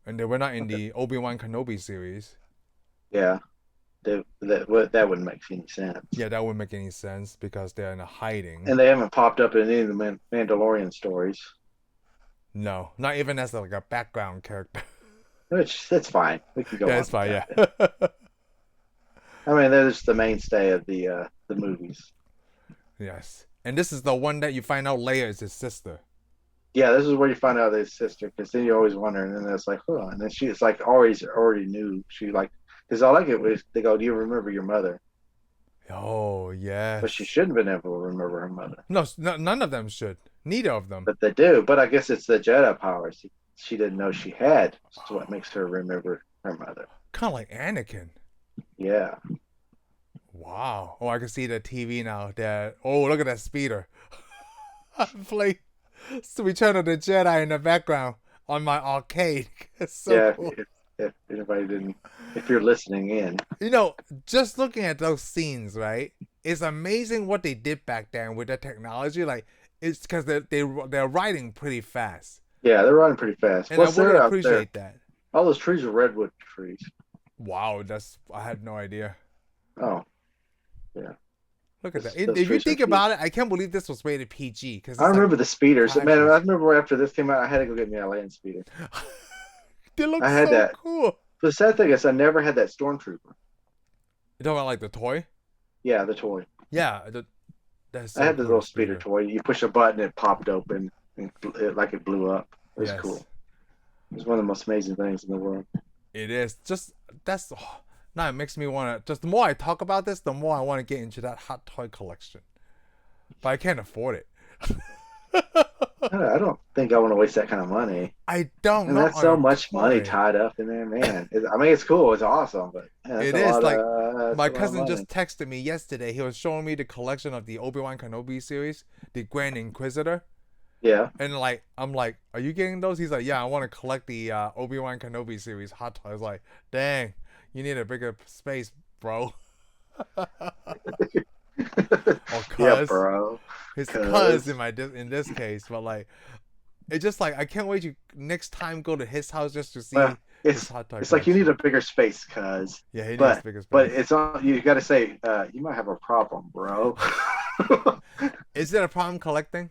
And they were not in the Obi-Wan Kenobi series. Yeah. That wouldn't make any sense. Yeah, that wouldn't make any sense because they're in a hiding. And they haven't popped up in any of the Mandalorian stories. No, not even as like a background character. Which that's fine. We can go on. Yeah, it's fine. with Yeah. that. I mean, they're just the mainstay of the movies. Yes, and this is the one that you find out Leia is his sister. Yeah, this is where you find out his sister, because then you always wonder, and then it's like, oh, and then she's like already knew. She like, because all I get was they go, do you remember your mother? Oh yeah. But she shouldn't have been able to remember her mother. No, none of them should. Neither of them. But they do. But I guess it's the Jedi powers she didn't know she had. So what makes her remember her mother? Kind of like Anakin. Yeah. Wow. Oh, I can see the TV now. Look at that speeder. I play Return of the Jedi in the background on my arcade. It's so yeah. cool. If anybody didn't, if you're listening in, You know, just looking at those scenes, right? It's amazing what they did back then with the technology. Like, it's because they're riding pretty fast. yeah, they're running pretty fast. And What's I would there out there? appreciate that. All those trees are redwood trees. Wow, I had no idea. Oh, yeah. Look at Those- that. those If you trees are think cute. about it, I can't believe this was rated PG. I remember the speeders. Man, I patches. remember after this came out, I had to go get me a land speeder. They look I had so that. cool. The sad thing is, I never had that stormtrooper. You talking about like the toy? Yeah, the toy. Yeah, that's so I had the cool, little speeder toy. You push a button, it popped open, and it blew up. It was Yes. cool. It was one of the most amazing things in the world. It is. Now it makes me want to. Just the more I talk about this, the more I want to get into that hot toy collection. But I can't afford it. I don't think I want to waste that kind of money. I don't And know. that's so much money tied up in there, man. I mean, it's cool. It's awesome, but man, It that's a is lot like that's my a lot of cousin money. just texted me yesterday. He was showing me the collection of the Obi-Wan Kenobi series, the Grand Inquisitor. Yeah. And like, I'm like, are you getting those? He's like, yeah, I want to collect the Obi-Wan Kenobi series hot toys. I was like, dang, you need a bigger space, bro. Or Yeah, cuz. bro. His Cuz. cuz in this case, but like, it's just like I can't wait to next time go to his house just to see Well, his it's hot toy. it's like you need a bigger space, cuz. Yeah, he needs But bigger space. but it's on. You got to say you might have a problem, bro. Is it a problem collecting?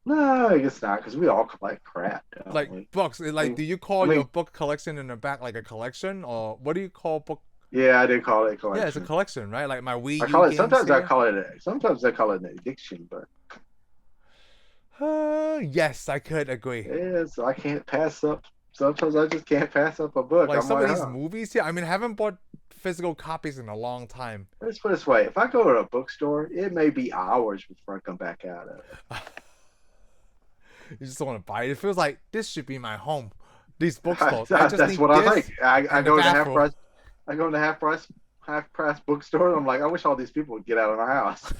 No, I guess not, because we all collect crap. Don't Like we? books? Like, do you call I mean- your book collection in the back like a collection, or what do you call book? Yeah, I did call it a collection. Yeah, it's a collection, right? Like my Wii U I call it. games Sometimes I here. call it. Sometimes I call it an addiction, but Yes, I could agree. yes, I can't pass up. Sometimes I just can't pass up a book. Like I'm some like, of these huh. movies here. I mean, I haven't bought physical copies in a long time. Let's put it this way: if I go to a bookstore, it may be hours before I come back out of it. You just want to buy it. It feels like this should be my home. These bookstores. I just That's need what I this think. I and go the to half bathroom. price. I go to half price bookstore. And I'm like, I wish all these people would get out of my house.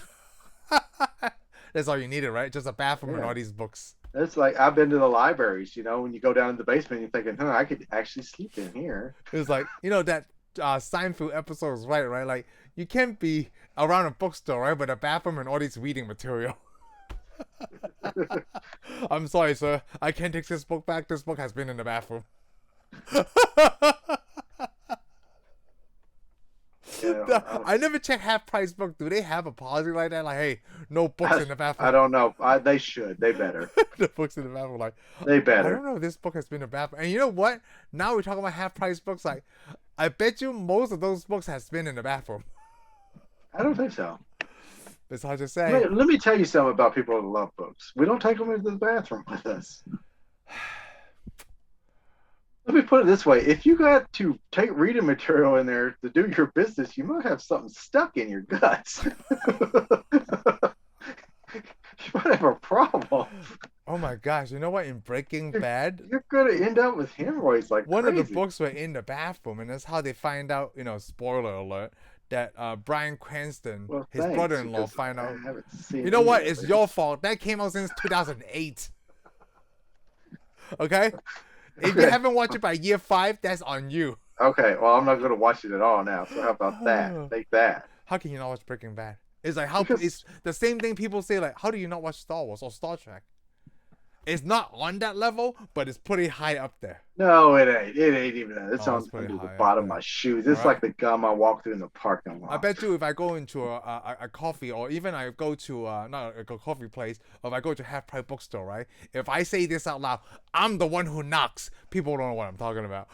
That's all you needed, right? Just a bathroom and Yeah. all these books. It's like I've been to the libraries. When you go down in the basement, you're thinking, huh, I could actually sleep in here. It's like, that Seinfeld episode is right? Like, you can't be around a bookstore, right? But a bathroom and all this reading material. I'm sorry, sir. I can't take this book back. This book has been in the bathroom. I never check half price book. Do they have a policy like that? Like, hey, no books in the bathroom. I don't know. They should. They better. The books in the bathroom, like they better. I don't know. This book has been in the bathroom, and you know what? Now we're talking about half price books. Like, I bet you most of those books has been in the bathroom. I don't think so. It's hard to say. Let me tell you something about people that love books. We don't take them into the bathroom with us. Let me put it this way. If you got to take reading material in there to do your business, you might have something stuck in your guts. You might have a problem. Oh my gosh. You know what? In Breaking Bad, you're going to end up with hemorrhoids like one crazy. of the books were in the bathroom, and that's how they find out, spoiler alert, that Bryan Cranston, his brother-in-law, find out. You know what? It's your fault. That came out since 2008. Okay? If you haven't watched it by year 5, that's on you. Okay, well, I'm not going to watch it at all now. So how about that? Take that. How can you not watch Breaking Bad? It's like it's the same thing people say, like, how do you not watch Star Wars or Star Trek? It's not on that level, but it's pretty high up there. No, it ain't. It ain't even that. It's on under the bottom of my shoes. It's like the gum I walk through in the parking lot. I bet you if I go into a coffee, or even I go to not a coffee place, or if I go to half price bookstore, right? If I say this out loud, I'm the one who knocks. People don't know what I'm talking about.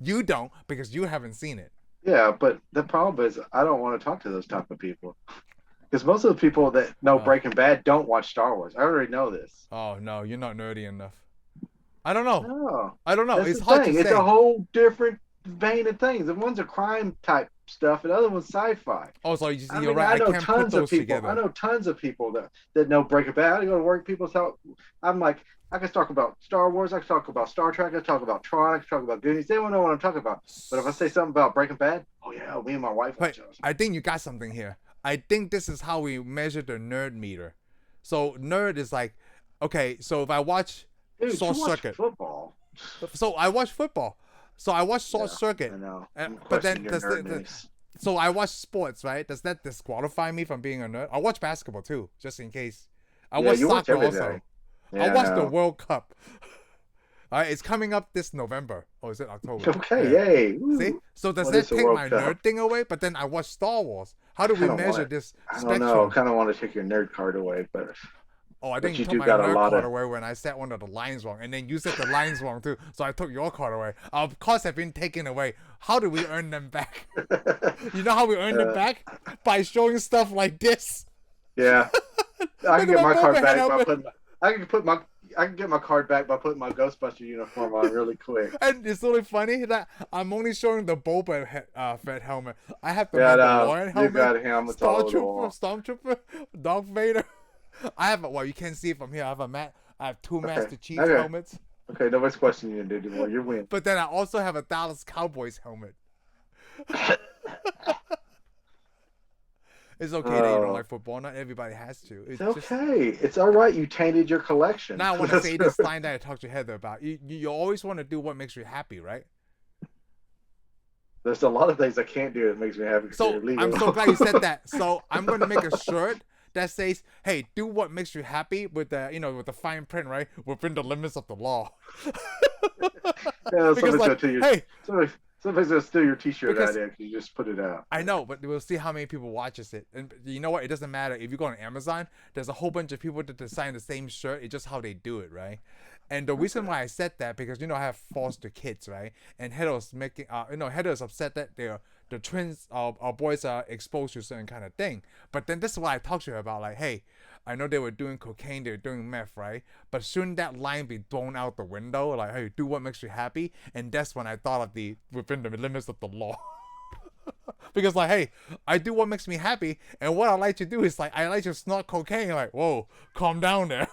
You don't, because you haven't seen it. Yeah, but the problem is I don't want to talk to those type of people. Because most of the people that know Breaking Bad don't watch Star Wars. I already know this. Oh, no, you're not nerdy enough. I don't know. No. I don't know. That's it's hard to say. It's a whole different vein of things. And one's a crime type stuff, and the other one's sci-fi. Oh, so you're right. I can't put those together. I know tons of people that know Breaking Bad. I go to work, people's house. I'm like, I can talk about Star Wars. I can talk about Star Trek. I can talk about Tron. I can talk about Goonies. They don't know what I'm talking about. But if I say something about Breaking Bad, oh yeah, me and my wife watch those. I think you got something here. I think this is how we measure the nerd meter. So nerd is like, okay, so if I watch Short Circuit, football. So I watch football. So I watch Short Circuit. I know. But then so I watch sports, right? Does that disqualify me from being a nerd? I watch basketball too, just in case. I watch soccer also. Yeah, I watch the World Cup. All right, it's coming up this November. Or is it October? Okay, yay. See? So does that take my nerd thing away? But then I watch Star Wars. How do we measure this spectrum? I don't know. I kind of want to take your nerd card away, but... Oh, I think you took my nerd card away when I set one of the lines wrong. And then you set the lines wrong too. So I took your card away. Our cards have been taken away. How do we earn them back? You know how we earn them back? By showing stuff like this. Yeah. I can get my card back by putting... I can get my card back by putting my Ghostbuster uniform on really quick. And it's really funny that I'm only showing the Boba Fett helmet. I have the Mandalorian helmet. You got helmets all Stormtrooper, Darth Vader. I have you can't see it from here. I have two Master Chief helmets. Okay, nobody's questioning you anymore. You win. But then I also have a Dallas Cowboys helmet. It's okay that you don't like football. Not everybody has to. It's okay. It's all right. You tainted your collection. Now I want to say this line that I talked to Heather about. You always want to do what makes you happy, right? There's a lot of things I can't do that makes me happy. So I'm so glad you said that. So I'm going to make a shirt that says, "Hey, do what makes you happy," with the with the fine print, right? Within the limits of the law. Yeah, somebody's gonna steal your T-shirt idea because you just put it out. I know, but we'll see how many people watches it. And you know what? It doesn't matter if you go on Amazon. There's a whole bunch of people that design the same shirt. It's just how they do it, right? And the reason why I said that because I have foster kids, right? And Heather's making, Heather's upset that the twins, our boys are exposed to a certain kind of thing. But then this is what I talked to her about, like, hey, I know they were doing cocaine, they were doing meth, right? But shouldn't that line be thrown out the window? Like, hey, do what makes you happy. And that's when I thought of within the limits of the law. Because like, hey, I do what makes me happy, and what I like to do is like I like to snort cocaine. Like, whoa, calm down there.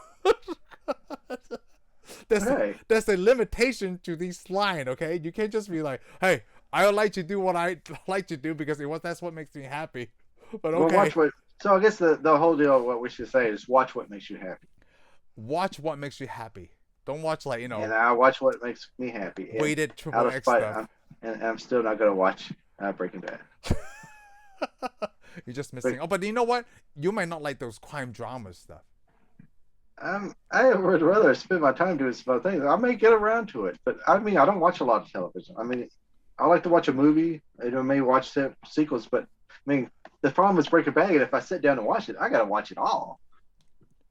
There's a limitation to this line, okay? You can't just be like, hey, I like to do what I like to do because that's what makes me happy. But okay. Well, so I guess the whole deal, what we should say is watch what makes you happy. Watch what makes you happy. Don't watch like, And I watch what makes me happy. Weighted triple X stuff. I'm still not going to watch Breaking Bad. You're just missing. But you know what? You might not like those crime drama stuff. I would rather spend my time doing some other things. I may get around to it, but I mean, I don't watch a lot of television. I mean, I like to watch a movie. I may watch sequels, but I mean, the problem is Breaking Bad. And if I sit down and watch it, I gotta watch it all.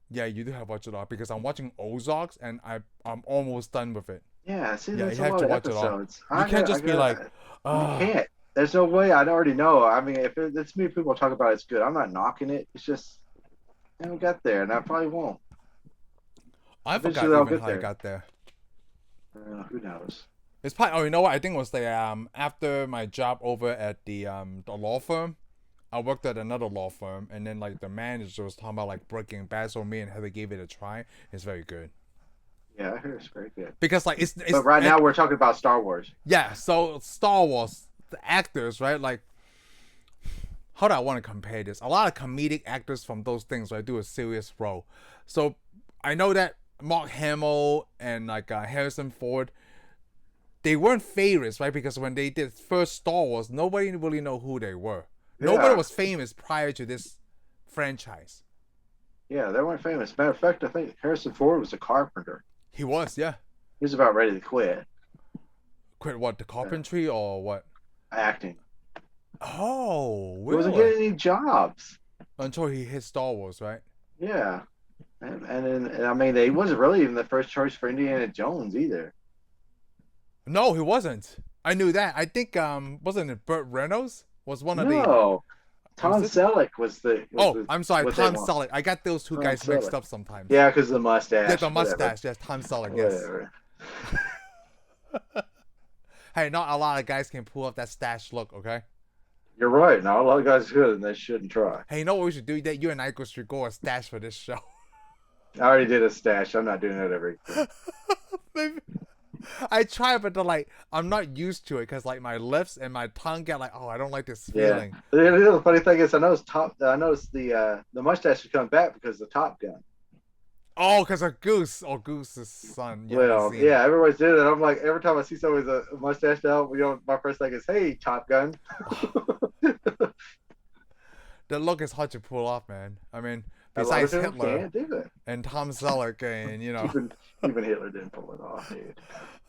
Yeah, you do have to watch it all because I'm watching Ozarks and I'm almost done with it. Yeah, see, Yeah, there's you a have lot to of watch it all. episodes. You can't just be like, you can't. There's no way. I already know. I mean, if it's me, people talk about it's good. I'm not knocking it. It's just I haven't got there, and I probably won't. I forgot Eventually, I'll even get how I there. got there. Who knows? It's probably. Oh, you know what? I think it was the after my job over at the law firm. I worked at another law firm, and then like the manager was talking about like Breaking Bad, so me and Heather gave it a try. It's very good. Yeah, I heard it's very good. Because like it's But right now we're talking about Star Wars. yeah. So Star Wars, the actors, right? Like, how do I want to compare this? A lot of comedic actors from those things, right, do a serious role. So I know that Mark Hamill and like Harrison Ford, they weren't favorites, right? Because when they did first Star Wars, nobody really know who they were. Yeah. Nobody was famous prior to this franchise. Yeah, they weren't famous. Matter of fact, I think Harrison Ford was a carpenter. He was, yeah. He was about ready to quit Quit what? The carpentry or what? acting. Oh, He really? wasn't getting any jobs. Until he hit Star Wars, right? Yeah. And I mean, he wasn't really even the first choice for Indiana Jones either. No, he wasn't. I knew that. I think wasn't it Burt Reynolds was one of the. No, Tom Selleck was the. I'm sorry, Tom Selleck. I got those two guys mixed up sometimes. Yeah, because the mustache. Yeah, the mustache. Yes, Tom Selleck. Yes. Whatever. Hey, not a lot of guys can pull off that stash look. Okay. You're right. Not a lot of guys could, and they shouldn't try. Hey, you know what we should do? That you and I should go a stash for this show. I already did a stash. I'm not doing that every. Maybe. I try, but like I'm not used to it because like my lips and my tongue get like, oh, I don't like this feeling. Yeah. The funny thing is, I noticed the mustache is coming back because of Top Gun. Oh, because of Goose or Goose's son. Well, yeah, everybody's doing it. I'm like, every time I see somebody with a mustache now, my first thing is, "Hey, Top Gun." The look is hard to pull off, man. I mean, besides Hitler can't do it. and Tom Selleck, and you know, even Hitler didn't pull it off, dude.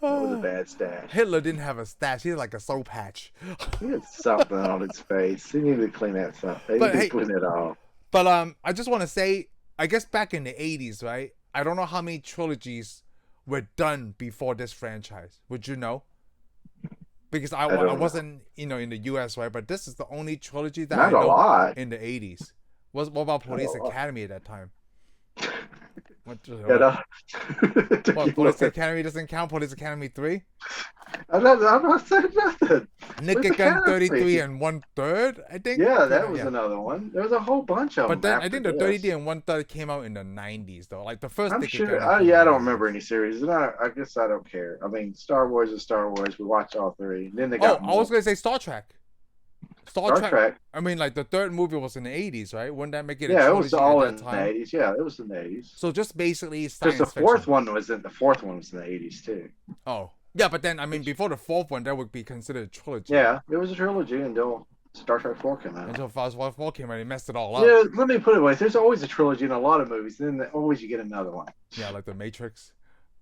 That was a bad stash. Hitler didn't have a stash. He had like a soul patch. He had something on his face. He needed to clean that stuff. He needed to clean it off. But I just want to say, I guess back in the 80s, right? I don't know how many trilogies were done before this franchise. Would you know? Because I wasn't, in the U.S., right? But this is the only trilogy that I know in the 80s. What about Police Academy at that time? What Police Academy doesn't count? Police Academy 3? I'm not saying nothing. Naked Gun 33 and 1/3, I think. Yeah, that was another one. There was a whole bunch of them. But then I think the 33 and 1/3 came out in the 90s, though. Like the first. I'm sure. I don't remember any series. And I guess I don't care. I mean, Star Wars is Star Wars. We watched all three. And then they got. I was gonna say Star Trek. Star Trek. I mean, like the third movie was in the 80s, right? Wouldn't that make it? Yeah, it was all in the 80s. Yeah, it was in the 80s. So just basically because the fourth one was in the 80s too. Oh. Yeah, but then, I mean, before the fourth one, that would be considered a trilogy. Yeah, it was a trilogy until Star Trek 4 came out. Until Star Trek 4 came out, he messed it all up. Yeah, let me put it away. There's always a trilogy in a lot of movies, and then always you get another one. Yeah, like The Matrix.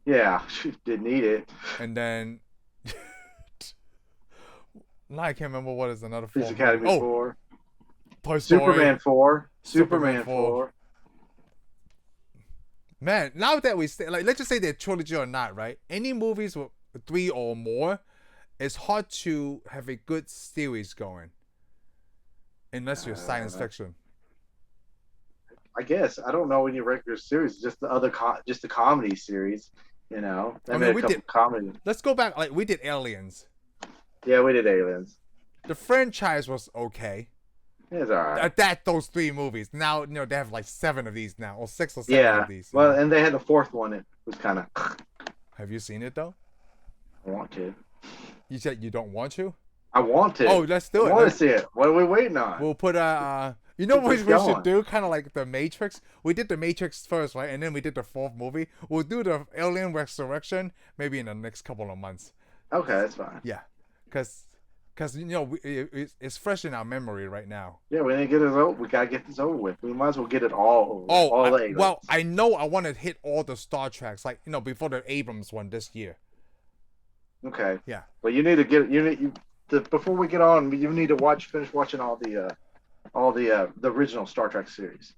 Yeah, didn't need it. And then... now I can't remember what is another Police Academy 4. Toy Story. Superman 4. Superman 4. Man, now that we say, like, let's just say they're trilogy or not, right? Any movies with 3 or more, it's hard to have a good series going, unless you're science fiction. I guess I don't know any regular series, just the comedy series, I mean, we did comedy. Let's go back. Like we did Aliens. Yeah, we did Aliens. The franchise was okay. It's all right. Those 3 movies. Now, they have like 7 of these now, or 6 or 7 of these. Well, and they had the 4th one. It was kind of. Have you seen it though? I want to. You said you don't want to? I want to. Oh, let's do it. I want to see it. What are we waiting on? We'll put you know what we should do? Kind of like The Matrix. We did The Matrix first, right? And then we did the 4th movie. We'll do the Alien Resurrection maybe in the next couple of months. Okay, that's fine. Yeah, because because it's fresh in our memory right now. Yeah, we didn't get it over. We gotta get this over with. We might as well get it all over. Oh, All I know I want to hit all the Star Treks, like before the Abrams one this year. Okay. Yeah. Well, you need to get before we get on. You need to finish watching all the original Star Trek series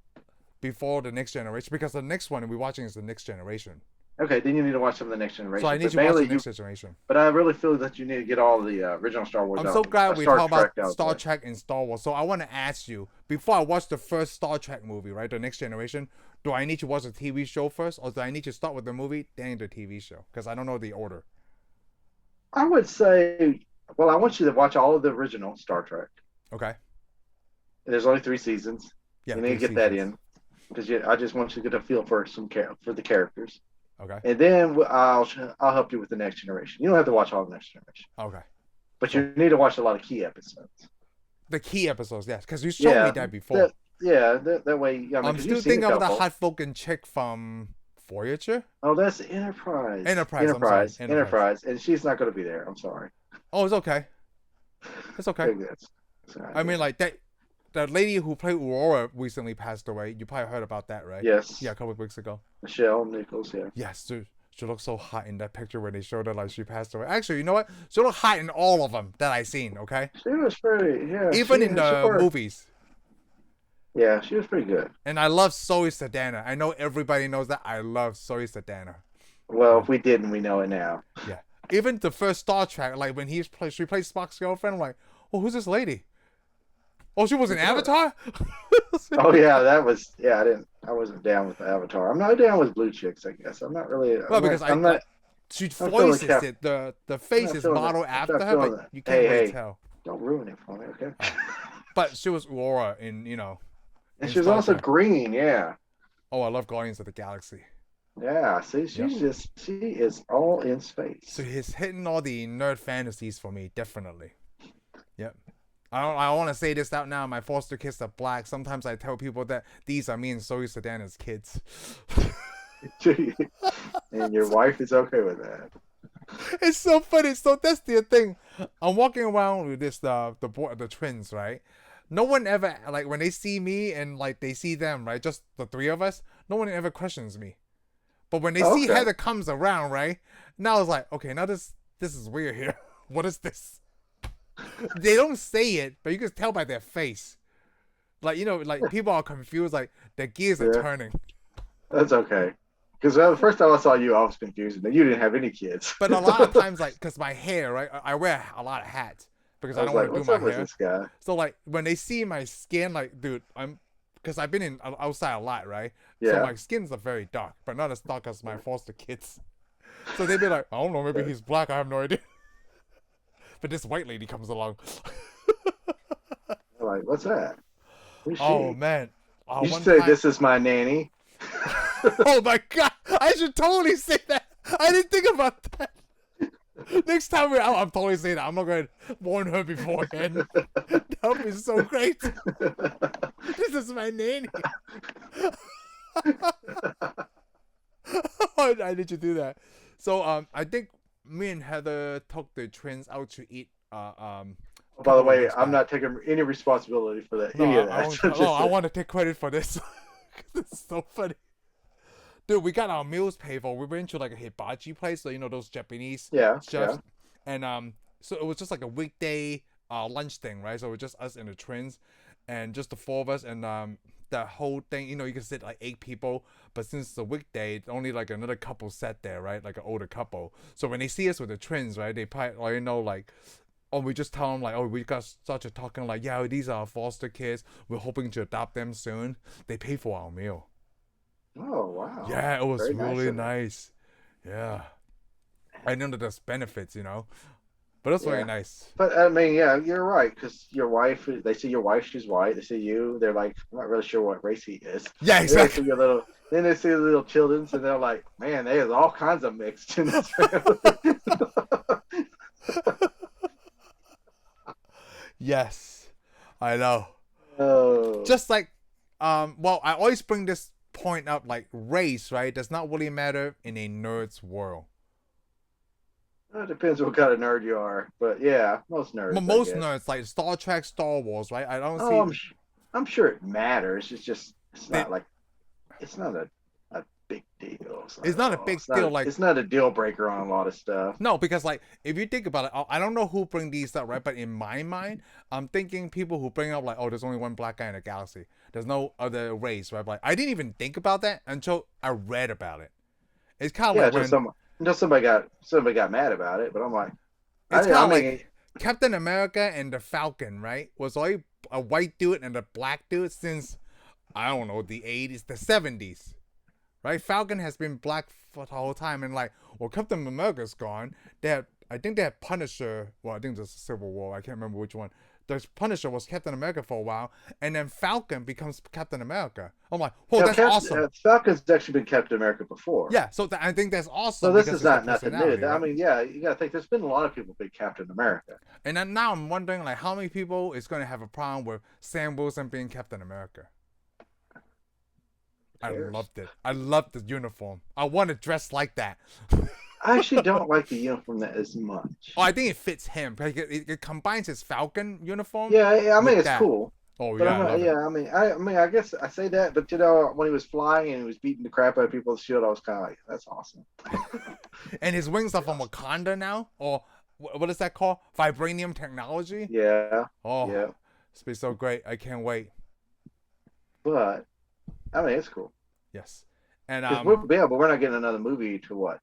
before the Next Generation, because the next one we're watching is the Next Generation. Okay, then you need to watch some of the Next Generation. So I need to watch the Next Generation. But I really feel that you need to get all the original Star Wars. I'm so glad we talk about Star Trek and Star Wars. So I want to ask you, before I watch the first Star Trek movie, right, the Next Generation, do I need to watch the TV show first, or do I need to start with the movie, then the TV show? Because I don't know the order. I would say, well, I want you to watch all of the original Star Trek. Okay. There's only 3 seasons. Yeah, you need to get that in, because I just want you to get a feel for the characters. Okay. And then I'll help you with the Next Generation. You don't have to watch all the Next Generation. Okay. But you need to watch a lot of key episodes. The key episodes, yes, because you showed me that before. That way. I'm still thinking of the hot fucking chick from Voyager. Oh, that's Enterprise. Enterprise, and she's not going to be there. I'm sorry. Oh, it's okay. It's okay. I mean, like that lady who played Aurora recently passed away. You probably heard about that, right? Yes. Yeah, a couple of weeks ago. Michelle Nichols, yeah. Yes, dude. She looked so hot in that picture when they showed her like she passed away. Actually, you know what? She looked hot in all of them that I seen, okay? She was pretty, yeah. Even in the movies. Yeah, she was pretty good. And I love Zoe Saldana. I know everybody knows that. I love Zoe Saldana. Well, if we didn't, we know it now. Yeah. Even the first Star Trek, like when she played Spock's girlfriend, I'm like, oh, who's this lady? Oh, she was an Avatar? Oh yeah, I wasn't down with the Avatar. I'm not down with blue chicks, I guess. I'm not really. Well, because she voices it. The face is modeled after her, but you can't really tell. Don't ruin it for me, okay? But she was Aurora in. And she was also green, yeah. Oh, I love Guardians of the Galaxy. Yeah, see, she is all in space. So he's hitting all the nerd fantasies for me, definitely. Yep. I want to say this out now. My foster kids are black. Sometimes I tell people that these are me and Zoe Saldana's kids. And your wife is okay with that. It's so funny. So that's the thing. I'm walking around with this the twins, right? No one ever, like, when they see me and like they see them, right? Just the 3 of us. No one ever questions me. But when they see Heather comes around, right? Now it's like, okay, now this is weird here. What is this? They don't say it, but you can tell by their face. Like, like people are confused, like their gears are turning. That's okay. Because the first time I saw you, I was confused. And you didn't have any kids. But a lot of times, like, because my hair, right? I wear a lot of hats because I don't want to do my hair. With this guy? So, like, when they see my skin, like, dude, because I've been outside a lot, right? Yeah. So my skins are very dark, but not as dark as my foster kids. So they'd be like, I don't know, maybe he's black. I have no idea. But this white lady comes along. Like, what's that? Who's oh, she? Man. You should say, this is my nanny. Oh, my God. I should totally say that. I didn't think about that. Next time I'm totally saying that. I'm not going to warn her beforehand. That would be so great. This is my nanny. I need to do that. So, I think me and Heather took the twins out to eat. By the way, I'm not taking any responsibility for that. I want to take credit for this. It's so funny. Dude, we got our meals paid for. We went to like a hibachi place, so those Japanese chefs. Yeah. And so it was just like a weekday lunch thing, right? So it was just us and the twins, and just the 4 of us, and the whole thing. You can sit like 8 people, but since it's a weekday, only like another couple sat there, right? Like an older couple. So when they see us with the twins, right, they probably like. Or we just tell them like, oh, we got started talking like, yeah, these are our foster kids. We're hoping to adopt them soon. They pay for our meal. Oh, wow. Yeah, it was really nice. Yeah. I know that there's benefits, but it's very nice. But I mean, yeah, you're right. Because your wife, they see your wife, she's white. They see you, they're like, I'm not really sure what race he is. Yeah, exactly. Then they see the little children, and they're like, man, there's all kinds of mixed in this family. Yes, I know. Oh. Just like, well, I always bring this point up, like race, right, does not really matter in a nerd's world. It depends what kind of nerd you are, but yeah, most nerds, I Most guess. nerds like Star Trek, Star Wars, right? I don't Oh, see I'm sure it matters. It's just it's that. not like it's not a big deal. It's like It's not a big deal. Like it's not a deal breaker on a lot of stuff. no, because like if you think about it, I don't know who bring these up, right? But in my mind, I'm thinking people who bring up like, oh, there's only one black guy in the galaxy. There's no other race, right? Like I didn't even think about that until I read about it. It's kind of Yeah, like when just somebody got mad about it, but I'm like, it's kind I of like mean, Captain America and the Falcon, right? Was only a white dude and a black dude since I don't know the 80s, the 70s, right? Falcon has been black for the whole time, and like, well, Captain America's gone. I think they had Punisher. Well, I think there's a Civil War. I can't remember which one. The Punisher was Captain America for a while, and then Falcon becomes Captain America. I'm like, oh, that's awesome. Falcon's actually been Captain America before. Yeah, so I think that's So awesome this because is it's the not nothing new. personality, I right? mean, yeah, you got to think there's been a lot of people been Captain America. And then now I'm wondering, like, how many people is going to have a problem with Sam Wilson being Captain America? I loved it. I loved the uniform. I want to dress like that. I actually don't like the uniform that as much. Oh, I think it fits him. Like it combines his Falcon uniform. Yeah, I mean it's that. cool. Oh But yeah, I love it. I mean, I guess I say that, but you know, when he was flying and he was beating the crap out of people with the shield, I was kind of like, that's awesome. And his wings are from Wakanda now, or what is that called? Vibranium technology. Yeah, Oh, yeah. it's been so great. I can't wait. But I mean, it's cool. Yes, and But we're not getting another movie to what,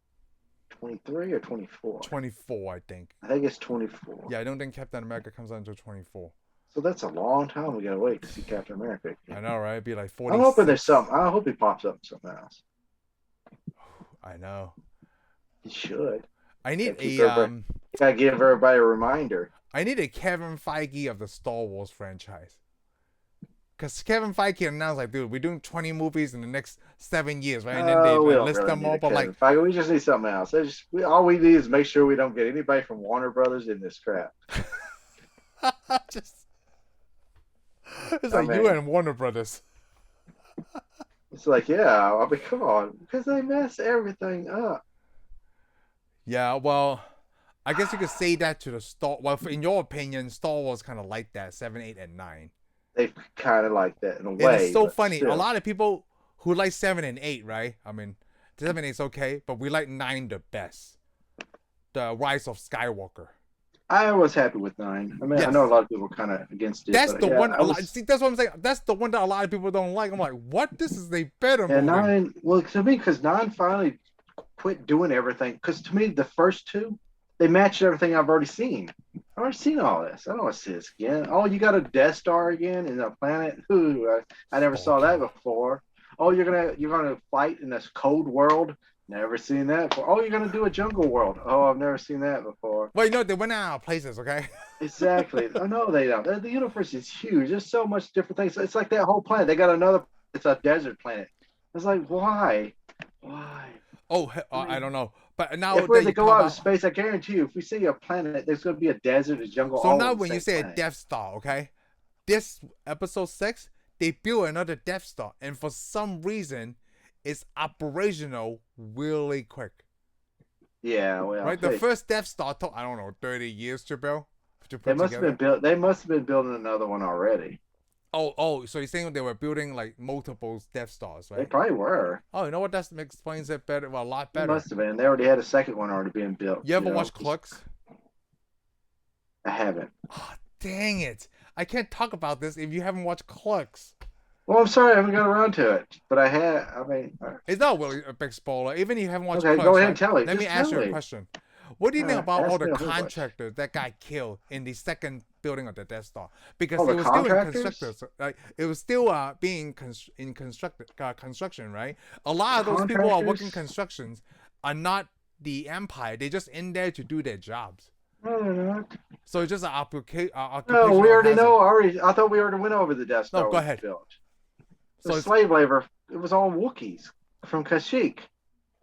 23 or 24? 24, I think. I think it's 24. Yeah, I don't think Captain America comes out until 24. So that's a long time we gotta wait to see Captain America again. I know, right? It'd be like 40. I'm hoping there's something. I hope he pops up in something else. I know. He should. I need Gotta give everybody a reminder. I need a Kevin Feige of the Star Wars franchise. Because Kevin Feige announced, like, dude, we're doing 20 movies in the next 7 years, right? And then they list them all, but like, Feige. We just need something else. All we need is make sure we don't get anybody from Warner Brothers in this crap. just it's like you and Warner Brothers. It's like, yeah, I mean, come on, because they mess everything up. Yeah, well, I guess you could say that to the Star. Well, in your opinion, Star Wars kind of like that 7, 8, and 9. They kind of like that in a way. And it's so funny. Still. A lot of people who like 7 and 8, right? I mean, 7 and 8's okay, but we like 9 the best. The Rise of Skywalker. I was happy with 9. I mean, Yes. I know a lot of people are kind of against it. That's the one. See, that's what I'm saying. That's the one that a lot of people don't like. I'm like, what? This is a better movie. 9. Well, to me, because 9 finally quit doing everything. Because to me, the first 2, they matched everything I've already seen. I've already seen all this. I don't want to see this again. Oh, you got a Death Star again in a planet? Ooh, I never saw that before. Oh, you're gonna fight in this cold world? Never seen that before. Oh, you're gonna do a jungle world? Oh, I've never seen that before. Well, you know, they went out of places, okay? Exactly. Oh no, they don't. The universe is huge. There's so much different things. It's like that whole planet. They got another. It's a desert planet. It's like why? Oh, I don't know. But now if we're to go out of space, I guarantee you, if we see a planet, there's going to be a desert, a jungle. So now when you say planet. a Death Star, okay? This episode 6, they build another Death Star. And for some reason, it's operational really quick. Yeah, well. Right? The first Death Star took, I don't know, 30 years to build. They must have been building another one already. Oh, so you're saying they were building like multiple Death Stars, right? They probably were. Oh, you know what? That explains it better. Well, a lot better. It must have been. They already had a second one already being built. You ever watch Clerks? I haven't. Oh, dang it. I can't talk about this if you haven't watched Clerks. Well, I'm sorry, I haven't got around to it. But I had, It's not really a big spoiler. Even if you haven't watched Clerks. Go ahead and tell me. Let me ask you a question. What do you think about all the contractors that got killed in the second building of the Death Star? Because it was still in construction, like it was still being in construction, right? A lot of those people who are working constructions are not the Empire. They're just in there to do their jobs. No, they're not. So it's just an occupation. No, we already know. I thought we already went over the Death Star. No, go ahead. Built. So the slave labor. It was all Wookiees from Kashyyyk.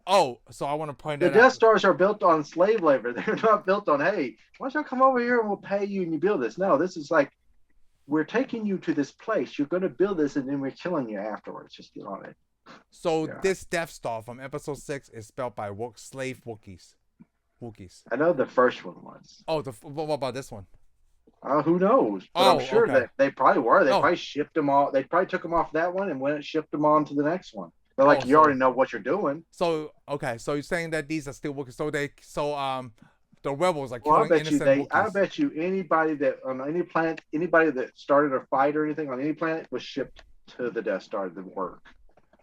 Oh, so I want to point that out. The Death Stars are built on slave labor. They're not built on, hey, why don't you come over here and we'll pay you and you build this. No, this is like, we're taking you to this place. You're going to build this and then we're killing you afterwards. Just get on it. So this Death Star from episode 6 is spelled by slave Wookiees. Wookiees? I know the first one was. Oh, what about this one? Who knows? But I'm sure okay. that they probably were. They Oh. probably shipped them all. They probably took them off that one and went and shipped them on to the next one. They're like, you already know what you're doing. So okay, so you're saying that these are still Wookiees. The rebels are Well, killing innocent Wookiees. I bet you anybody that on any planet, anybody that started a fight or anything on any planet was shipped to the Death Star to work.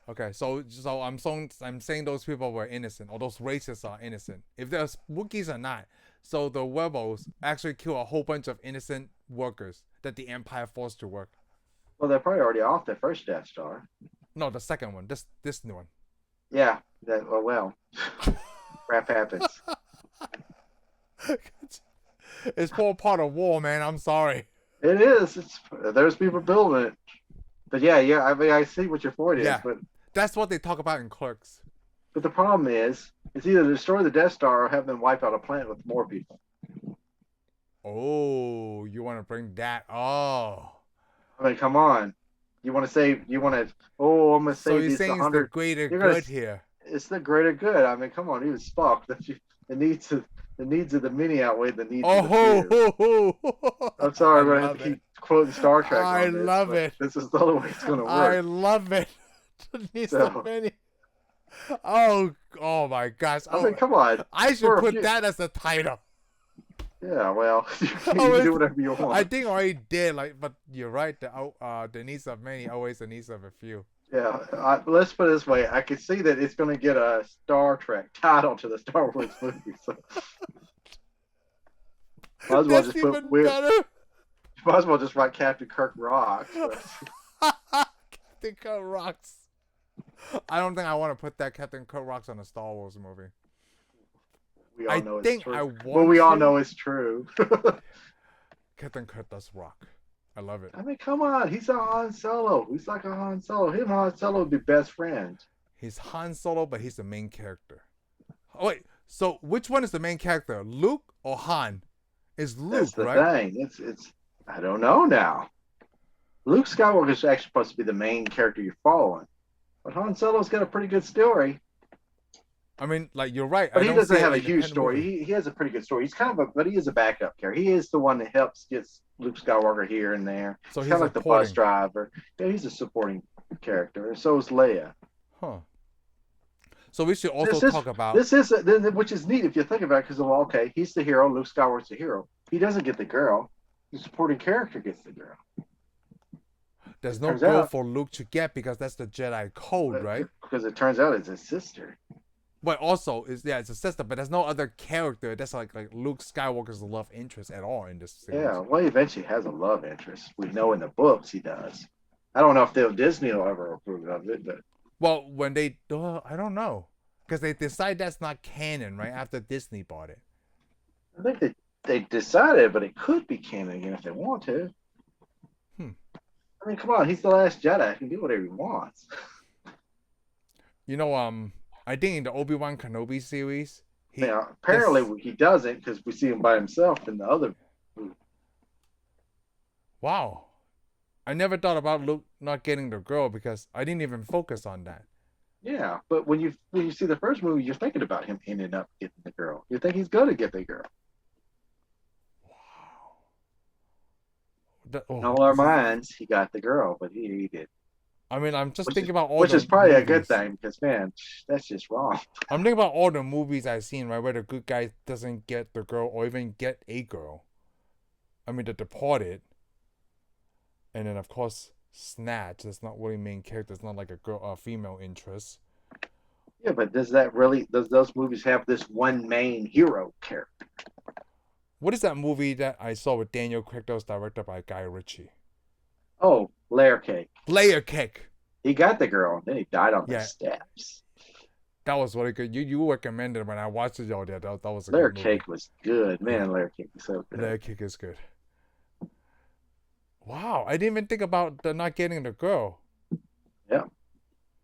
Okay, so I'm saying those people were innocent, or those races are innocent. If there's Wookiees or not, so the rebels actually kill a whole bunch of innocent workers that the Empire forced to work. Well, they're probably already off the first Death Star. No, the second one. This new one. Yeah. Well. Crap happens. It's all part of war, man. I'm sorry. It is. There's people building it. But yeah. I mean, I see what your point is. But that's what they talk about in Clerks. But the problem is, it's either destroy the Death Star or have them wipe out a planet with more people. Oh, you want to bring that? Oh. I mean, come on. I'm going to save these 100. So you're saying it's the greater good here. It's the greater good. I mean, come on, even Spock. The needs of the many outweigh the needs of the few. I'm sorry, I'm going to have to keep quoting Star Trek. I love it. This is the only way it's going to work. I love it. The needs of many. Oh my gosh. I mean, come on. I should put that as the title. Yeah, well, you can do whatever you want. I think I already did, but you're right. The needs of many outweighs the needs of a few. Yeah, let's put it this way. I can see that it's going to get a Star Trek title to the Star Wars movie. So. Might as well just put better. Might as well just write Captain Kirk Rocks. Captain Kirk Rocks. I don't think I want to put that Captain Kirk Rocks on a Star Wars movie. We all know it's true. We all know it's true. Captain Kirk does rock. I love it. I mean, come on. He's a Han Solo. He's like a Han Solo. Him and Han Solo would be best friends. He's Han Solo, but he's the main character. Oh, wait. So which one is the main character? Luke or Han? It's Luke, That's the right? thing. It's. I don't know now. Luke Skywalker is actually supposed to be the main character you're following. But Han Solo's got a pretty good story. I mean, you're right. But he doesn't have a huge story. He has a pretty good story. He's but he is a backup character. He is the one that helps get Luke Skywalker here and there. So he's kind of like the bus driver. Yeah, he's a supporting character. And so is Leia. Huh. So we should also talk about which is neat if you think about it, because he's the hero. Luke Skywalker's the hero. He doesn't get the girl. The supporting character gets the girl. There's no girl for Luke to get because that's the Jedi code, right? Because it turns out it's his sister. But also, it's a sister, but there's no other character that's like Luke Skywalker's love interest at all in this series. Yeah, well, he eventually has a love interest. We know in the books he does. I don't know if Disney will ever approve of it, but... Well, when I don't know. Because they decide that's not canon, right, after Disney bought it. I think they decided, but it could be canon again if they want to. I mean, come on, he's the last Jedi. He can do whatever he wants. I think in the Obi-Wan Kenobi series, apparently he doesn't because we see him by himself in the other movie. Wow. I never thought about Luke not getting the girl because I didn't even focus on that. Yeah, but when you see the first movie, you're thinking about him ending up getting the girl. You think he's going to get the girl. In all our minds, he got the girl, but he did. I mean, I'm just thinking about all which is probably a good thing because, man, that's just wrong. I'm thinking about all the movies I've seen, right, where the good guy doesn't get the girl or even get a girl. I mean, The Departed. And then, of course, Snatch. That's not really main character. It's not like a female interest. Yeah, but does those movies have this one main hero character? What is that movie that I saw with Daniel Craig that was directed by Guy Ritchie? Oh, Layer Cake. Layer Cake. He got the girl, then he died on the steps. That was really good. You recommended when I watched it. That was a Layer good movie. Cake was good. Man, Layer Cake is so good. Layer Cake is good. Wow, I didn't even think about the not getting the girl. Yeah.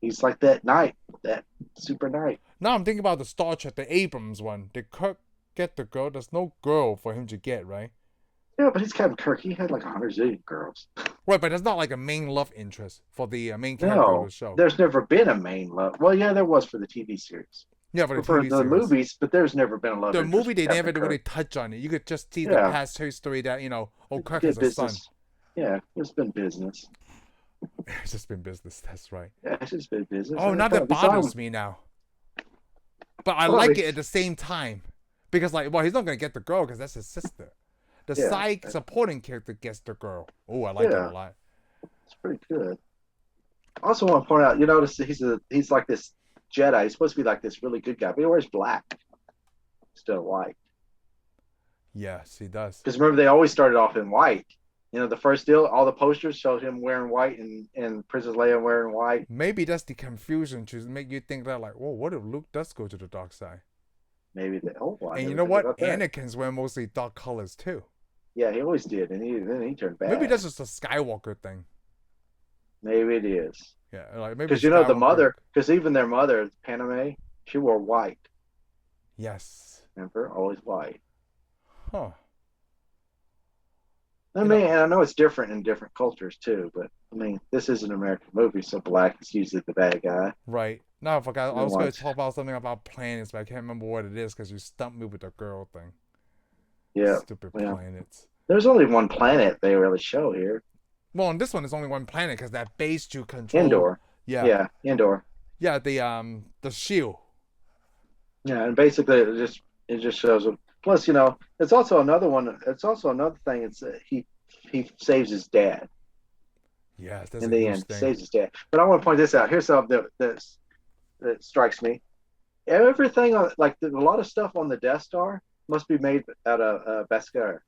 He's like that knight, that super knight. Now I'm thinking about the Star Trek, the Abrams one. Did Kirk get the girl? There's no girl for him to get, right? Yeah, but he's Captain Kirk. He had like 100 zillion girls. Right, but there's not like a main love interest for the main character of the show. There's never been a main love. Well, yeah, there was for the TV series. Yeah, for the for TV the series. movies, but there's never been a love The interest movie, they with never Captain really Kirk. touch on it. You could just see the Yeah. past history that, Kirk Good has a son. business. Yeah, it's been business. It's just been business. That's right. Yeah, it's just been business. Oh, now that bothers me now. But I like it at the same time. Because, he's not going to get the girl because that's his sister. The side supporting character gets the girl. Oh, I like it a lot. It's pretty good. I also want to point out, you notice he's like this Jedi. He's supposed to be like this really good guy, but he wears black instead of white. Yes, he does. Because remember, they always started off in white. The first deal, all the posters showed him wearing white and Princess Leia wearing white. Maybe that's the confusion to make you think that, whoa, what if Luke does go to the dark side? Maybe and you know what? Anakin's wearing mostly dark colors too. Yeah, he always did, and then he turned bad. Maybe that's just a Skywalker thing. Maybe it is. Yeah, maybe because the mother, because even their mother, Padme, she wore white. Yes. Remember, always white. Huh. And I know it's different in different cultures too, but this is an American movie, so black is usually the bad guy. Right. No, I forgot. I was going to talk about something about planets, but I can't remember what it is because you stumped me with the girl thing. Yeah. Stupid planets. There's only one planet they really show here. Well, on this one, there's only one planet because that base you control. Endor. Yeah. Yeah, Endor. Yeah, the shield. Yeah, and basically it just shows them. Plus, it's also another one. It's also another thing. It's he saves his dad. Yes, that's in the end. Saves his dad. But I want to point this out. Here's something that strikes me. Everything a lot of stuff on the Death Star must be made out of Beskar,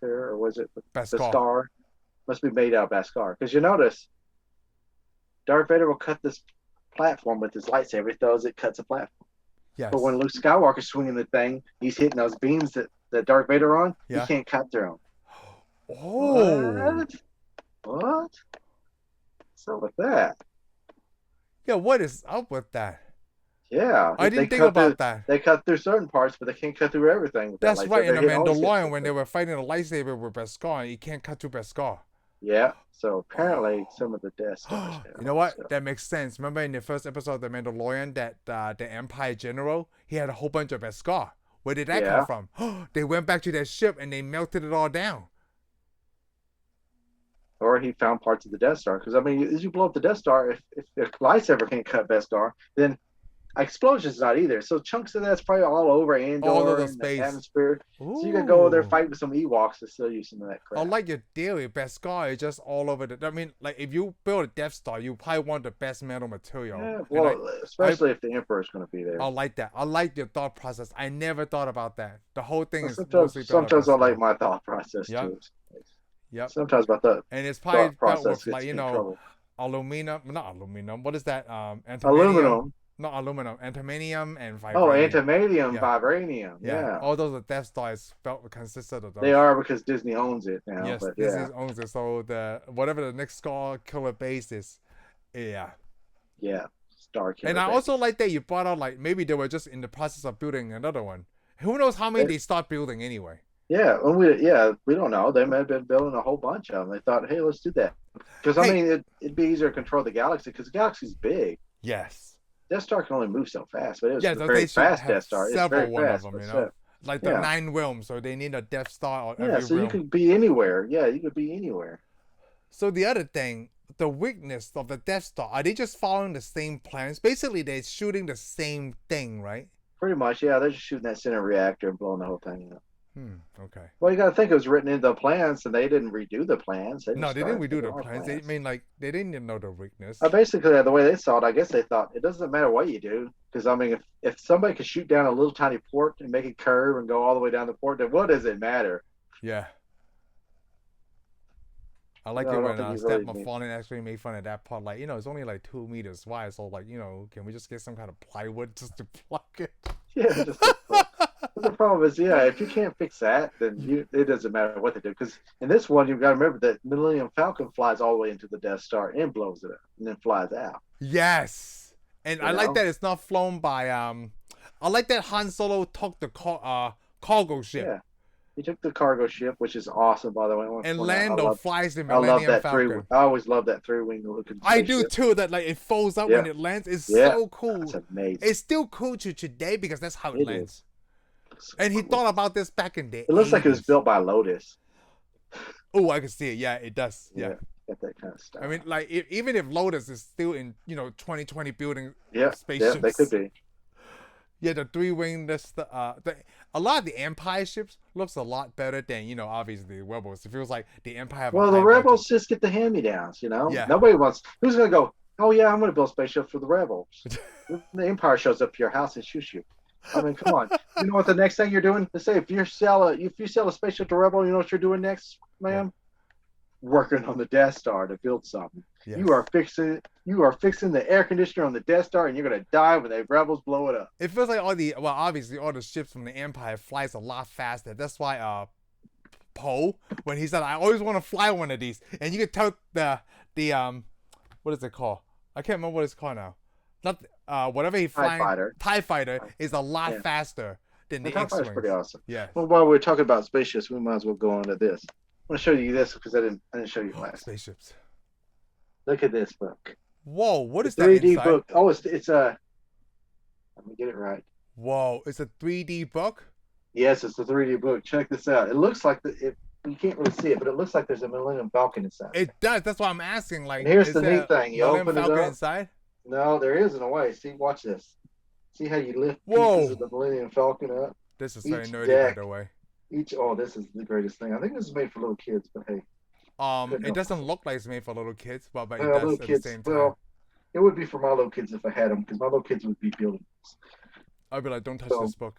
or was it Beskar? Must be made out of Beskar. Because you notice, Darth Vader will cut this platform with his lightsaber. He throws it, cuts a platform. Yes. But when Luke Skywalker's swinging the thing, he's hitting those beams that Darth Vader on. Yeah. He can't cut through them. Oh. What? So with that. Yeah, what is up with that? Yeah. I didn't think about that. They cut through certain parts, but they can't cut through everything. That's right. In the Mandalorian, when they were fighting a lightsaber with Beskar, you can't cut through Beskar. Yeah. So apparently some of the Death Stars. You know what? So. That makes sense. Remember in the first episode of The Mandalorian that the Empire General, he had a whole bunch of Beskar. Where did that come from? They went back to their ship and they melted it all down. Or he found parts of the Death Star. Because, as you blow up the Death Star, if lightsaber can't cut Beskar, then explosion's not either. So chunks of that's probably all over Endor, all over the atmosphere. Ooh. So you could go there fight with some Ewoks to still use some of that crap. I like your theory. Beskar is just all over if you build a Death Star, you probably want the best metal material. Yeah, well, especially if the Emperor's going to be there. I like that. I like your thought process. I never thought about that. The whole thing is sometimes I like my thought process too. Yep. Sometimes about that. And it's probably felt with aluminum. Not aluminum. What is that? Aluminum. Not aluminum, antimonium and vibranium. Oh, antimonium, vibranium. Yeah. All those are Death Stars consisted of those. They are because Disney owns it now. Yes, Disney owns it. So whatever the next Star Killer base is, yeah, Star Killer. And I also like that you brought out maybe they were just in the process of building another one. Who knows how many they start building anyway? Yeah, we don't know. They may have been building a whole bunch of them. They thought, hey, let's do that because it'd be easier to control the galaxy because the galaxy's big. Yes. Death Star can only move so fast, but it was a very fast Death Star. It's very fast, of them, like the 9 realms, so they need a Death Star on every realm. So you could be anywhere. Yeah, you could be anywhere. So the other thing, the weakness of the Death Star, are they just following the same plans? Basically, they're shooting the same thing, right? Pretty much, yeah. They're just shooting that center reactor and blowing the whole thing up. Okay. Well, you got to think it was written into the plans, and they didn't redo the plans. They didn't redo the plans. They they didn't even know the weakness. Basically, the way they saw it, I guess they thought it doesn't matter what you do, because if somebody could shoot down a little tiny port and make it curve and go all the way down the port, then what does it matter? Yeah. I like it when Steph McFarlane actually made fun of that part. It's only 2 meters wide, so can we just get some kind of plywood just to block it? Yeah. The problem is, if you can't fix that, then it doesn't matter what they do. Because in this one, you've got to remember that Millennium Falcon flies all the way into the Death Star and blows it up, and then flies out. Yes, and I like that it's not flown by. I like that Han Solo took the cargo ship. He took the cargo ship, which is awesome, by the way. I want to And point out, Lando flies the I love Millennium that three. Falcon. I always love that three-wing looking I do spaceship. too. That like it folds up when Yeah. it lands. It's Yeah, so cool. that's amazing. It's still cool to today because that's how it It lands. is. And he thought about this back in the It looks like it was 80s. built by Lotus. Oh, I can see it. Yeah, it does. Yeah. Got that kind of stuff. I mean, like even if Lotus is still in 2020 building yeah, spaceships. they could be. Yeah, the three-wing, a lot of the Empire ships looks a lot better than, obviously the Rebels. It feels like the Empire have Well, the Rebels just get the hand-me-downs, Yeah. Nobody wants. Who's gonna go? Oh yeah, I'm gonna build spaceships for the Rebels. The Empire shows up to your house and shoots you. I mean, come on. You know what the next thing you're doing? Let's say if you sell a spaceship to Rebel, you know what you're doing next, ma'am? Yeah. Working on the Death Star to build something. Yes. You are fixing the air conditioner on the Death Star, and you're gonna die when the Rebels blow it up. It feels like obviously all the ships from the Empire flies a lot faster. That's why Poe, when he said, "I always want to fly one of these," and you could tell the what is it called? I can't remember what it's called now. Not whatever he flying. TIE Fighter is a lot faster than the TIE X-wings. Fighter's pretty awesome. Yeah. Well, while we're talking about spaceships, we might as well go on to this. I'm gonna show you this because I didn't show you last. Spaceships. Look at this book. Whoa, what is the that 3D inside? book. Oh, it's a. Let me get it right. Whoa, it's a 3D book? Yes, it's a 3D book. Check this out. It looks like you can't really see it, but it looks like there's a Millennium Falcon inside. It does. That's why I'm asking. Like, and here's the there neat thing. You Millennium open it Falcon up. inside? No, there is in a way. See, watch this. See how you lift Whoa. pieces of the Millennium Falcon up? This is very Each nerdy, deck. by the way. This is the greatest thing. I think this is made for little kids, but hey. It doesn't look like it's made for little kids, but it little does at kids, the same time. well, it would be for my little kids if I had them, because my little kids would be building this. I'd be like, don't touch this book.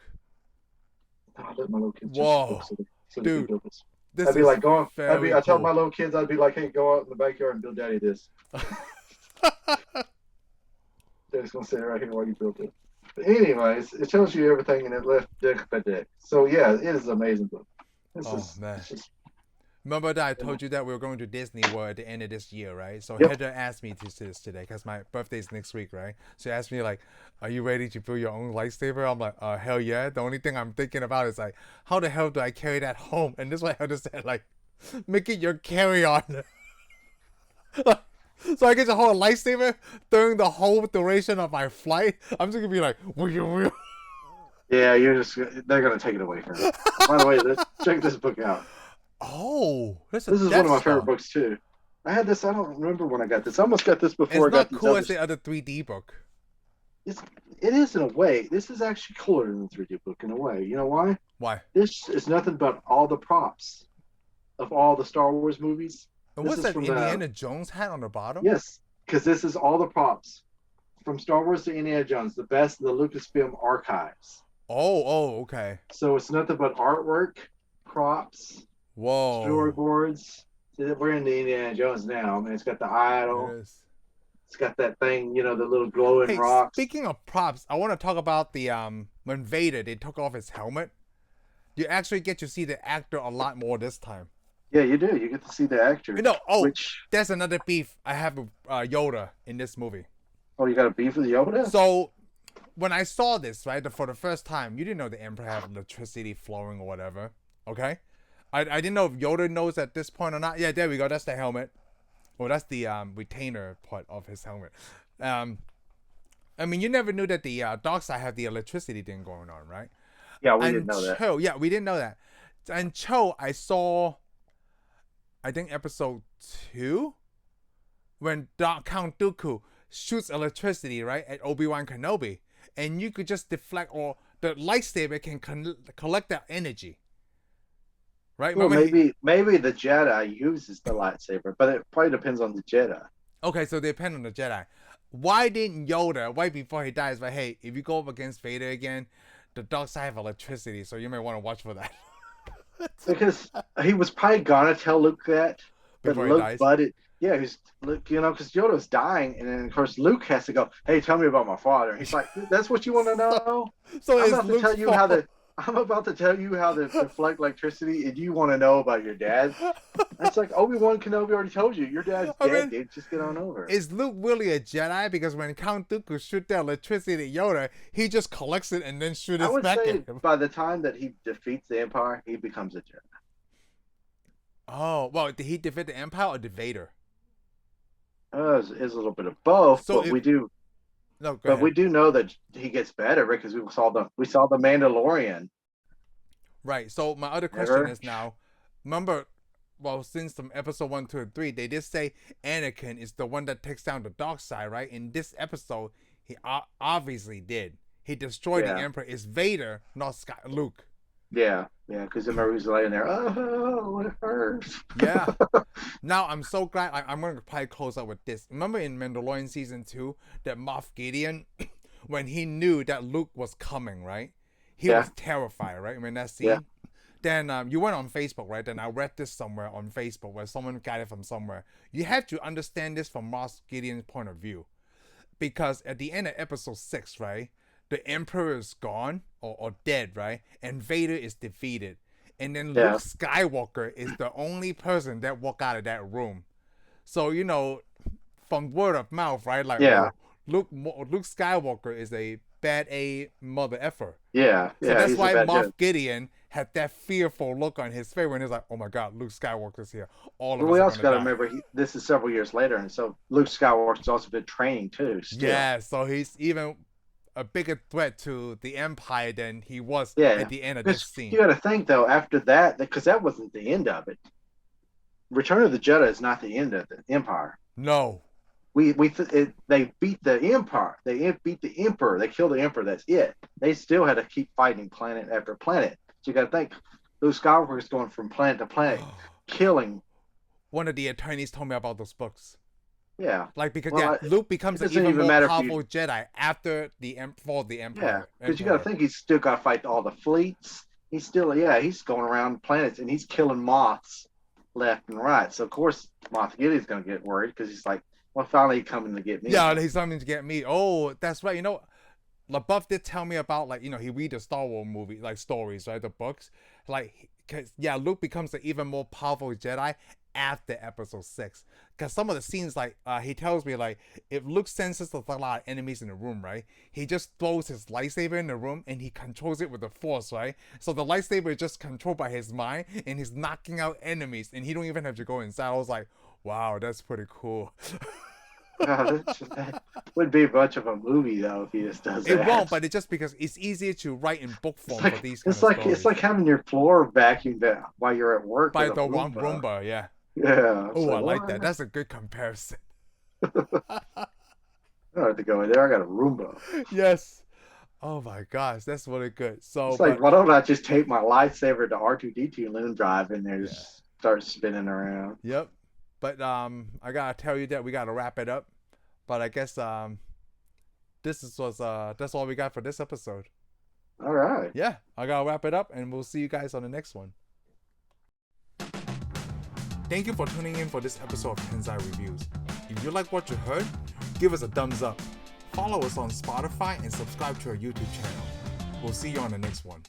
I'll let my little kids Whoa. so they Dude, can build this. This I'd be is like going. very I tell cool. my little kids, I'd be like, "Hey, go out in the backyard and build Daddy this." Daddy's gonna sit right here while you build it. But anyways, it tells you everything in it left deck by deck. So yeah, it is an amazing book. Man. It's just, Remember that I told you that we were going to Disney World at the end of this year, right? So Yep. Heather asked me to do this today because my birthday's next week, right? She asked me like, "Are you ready to build your own lightsaber?" I'm like, hell yeah. The only thing I'm thinking about is like, how the hell do I carry that home? And this is what Heather said, like, make it your carry-on. So I get to hold a lightsaber during the whole duration of my flight. I'm just gonna be like, wheel. yeah, they're gonna take it away from you. By the way, check this book out. Oh, this is one of my favorite books too. I had this. I don't remember when I got this. I almost got this before It's I got not cool as the other 3D book. It is in a way. This is actually cooler than the 3D book in a way. You know why? Why? This is nothing but all the props of all the Star Wars movies. And what's that Indiana Jones hat on the bottom? Yes, because this is all the props from Star Wars to Indiana Jones, the best of the Lucasfilm archives. Oh, okay. So it's nothing but artwork, props, whoa, storyboards. See, we're in the Indiana Jones now. I mean, it's got the idol. It's got that thing, the little glowing rocks. Speaking of props, I want to talk about the when Vader they took off his helmet. You actually get to see the actor a lot more this time. Yeah, you do. You get to see the actor. There's another beef I have with Yoda in this movie. Oh, you got a beef with Yoda? So, when I saw this, right, for the first time, you didn't know the Emperor had electricity flowing or whatever, okay? I didn't know if Yoda knows at this point or not. Yeah, there we go. That's the helmet. Well, that's the retainer part of his helmet. I mean, you never knew that the dark side had the electricity thing going on, right? Yeah, we didn't know that. Yeah, we didn't know that. And Cho, I saw, I think episode 2, when Count Dooku shoots electricity, right, at Obi-Wan Kenobi, and you could just deflect, or the lightsaber can collect that energy, right? Well, maybe the Jedi uses the lightsaber, but it probably depends on the Jedi. Okay, so they depend on the Jedi. Why didn't Yoda, right before he dies, but hey, if you go up against Vader again, the dark side have electricity, so you may want to watch for that. Because he was probably gonna tell Luke that, but Luke butted. Yeah, because Yoda's dying, and then of course Luke has to go, "Hey, tell me about my father." And he's like, "That's what you want to know." So I'm about to tell you how the I'm about to tell you how to deflect electricity, and you want to know about your dad. It's like Obi-Wan Kenobi already told you. Your dad's I dead, mean, dude. Just get on over it. is Luke really a Jedi? Because when Count Dooku shoot that electricity at Yoda, he just collects it and then shoots I it would back say at him. by the time that he defeats the Empire, he becomes a Jedi. Oh, well, did he defeat the Empire or the Vader? It's a little bit of both, So but if we do. no, go But we ahead. do know that he gets better because we saw the Mandalorian. Right. So my other question Remember? is now, remember, well, since from episode 1, 2, and 3, they did say Anakin is the one that takes down the dark side, right? In this episode, he obviously did. He destroyed the Yeah. Emperor. It's Vader, not Luke. Yeah, because remember he's laying there. Oh, it hurts. Yeah. Now I'm so glad. I'm gonna probably close out with this. Remember in Mandalorian season 2 that Moff Gideon, when he knew that Luke was coming, right? He Yeah. was terrified, right? I mean that scene. Yeah. Then you went on Facebook, right? Then I read this somewhere on Facebook where someone got it from somewhere. You have to understand this from Moff Gideon's point of view, because at the end of episode 6, right, the Emperor is gone or dead, right, and Vader is defeated. And then Yeah. Luke Skywalker is the only person that walked out of that room. So, you know, from word of mouth, right? Like, Yeah. Luke Skywalker is a bad A mother effer. Yeah, So that's he's a why bad Moff Jedi. Gideon had that fearful look on his face when he's like, oh my God, Luke Skywalker's here. All of But us we are also going got to to die. remember this is several years later, and so Luke Skywalker's also been training too. Still. Yeah, so he's even a bigger threat to the Empire than he was Yeah, at the end of this because scene. you got to think though, after that, because that wasn't the end of it. Return of the Jedi is not the end of the Empire. No. They beat the Empire. They beat the Emperor. They killed the Emperor. That's it. They still had to keep fighting planet after planet. So you got to think, Luke Skywalker is going from planet to planet, killing. One of the attorneys told me about those books. Yeah. Like, because Well, Luke becomes it an doesn't even even more matter if powerful Jedi after the fall of the Yeah, Empire. because you got to think he's still got to fight all the fleets. He's going around planets and he's killing moths left and right. So of course Moff Gideon's going to get worried because he's like, well, finally he's coming to get me. Yeah, he's coming to get me. Oh, that's right. You know, LaBeouf did tell me about, like, you know, he read the Star Wars movie, like, stories, right, the books. Like, cause yeah, Luke becomes an even more powerful Jedi after episode 6. Because some of the scenes, like, he tells me, like, if Luke senses there's a lot of enemies in the room, right, he just throws his lightsaber in the room and he controls it with the Force, right? So the lightsaber is just controlled by his mind and he's knocking out enemies and he don't even have to go inside. I was like, wow, that's pretty cool. That would be much of a movie though if he just does that. It won't, but it's just because it's easier to write in book form for these kind of stories. It's like having your floor vacuumed while you're at work By with the a one Roomba. Roomba, yeah. Yeah. Oh, So, I like that. That's a good comparison. I don't have to go in there. I got a Roomba. Yes. Oh my gosh, that's really good. So, It's like, why don't I just take my lightsaber to R2D2 Loon Drive and there just start spinning around? Yep. But I gotta tell you that we gotta wrap it up. But I guess that's all we got for this episode. All right. Yeah, I gotta wrap it up, and we'll see you guys on the next one. Thank you for tuning in for this episode of Tensai Reviews. If you like what you heard, give us a thumbs up. Follow us on Spotify and subscribe to our YouTube channel. We'll see you on the next one.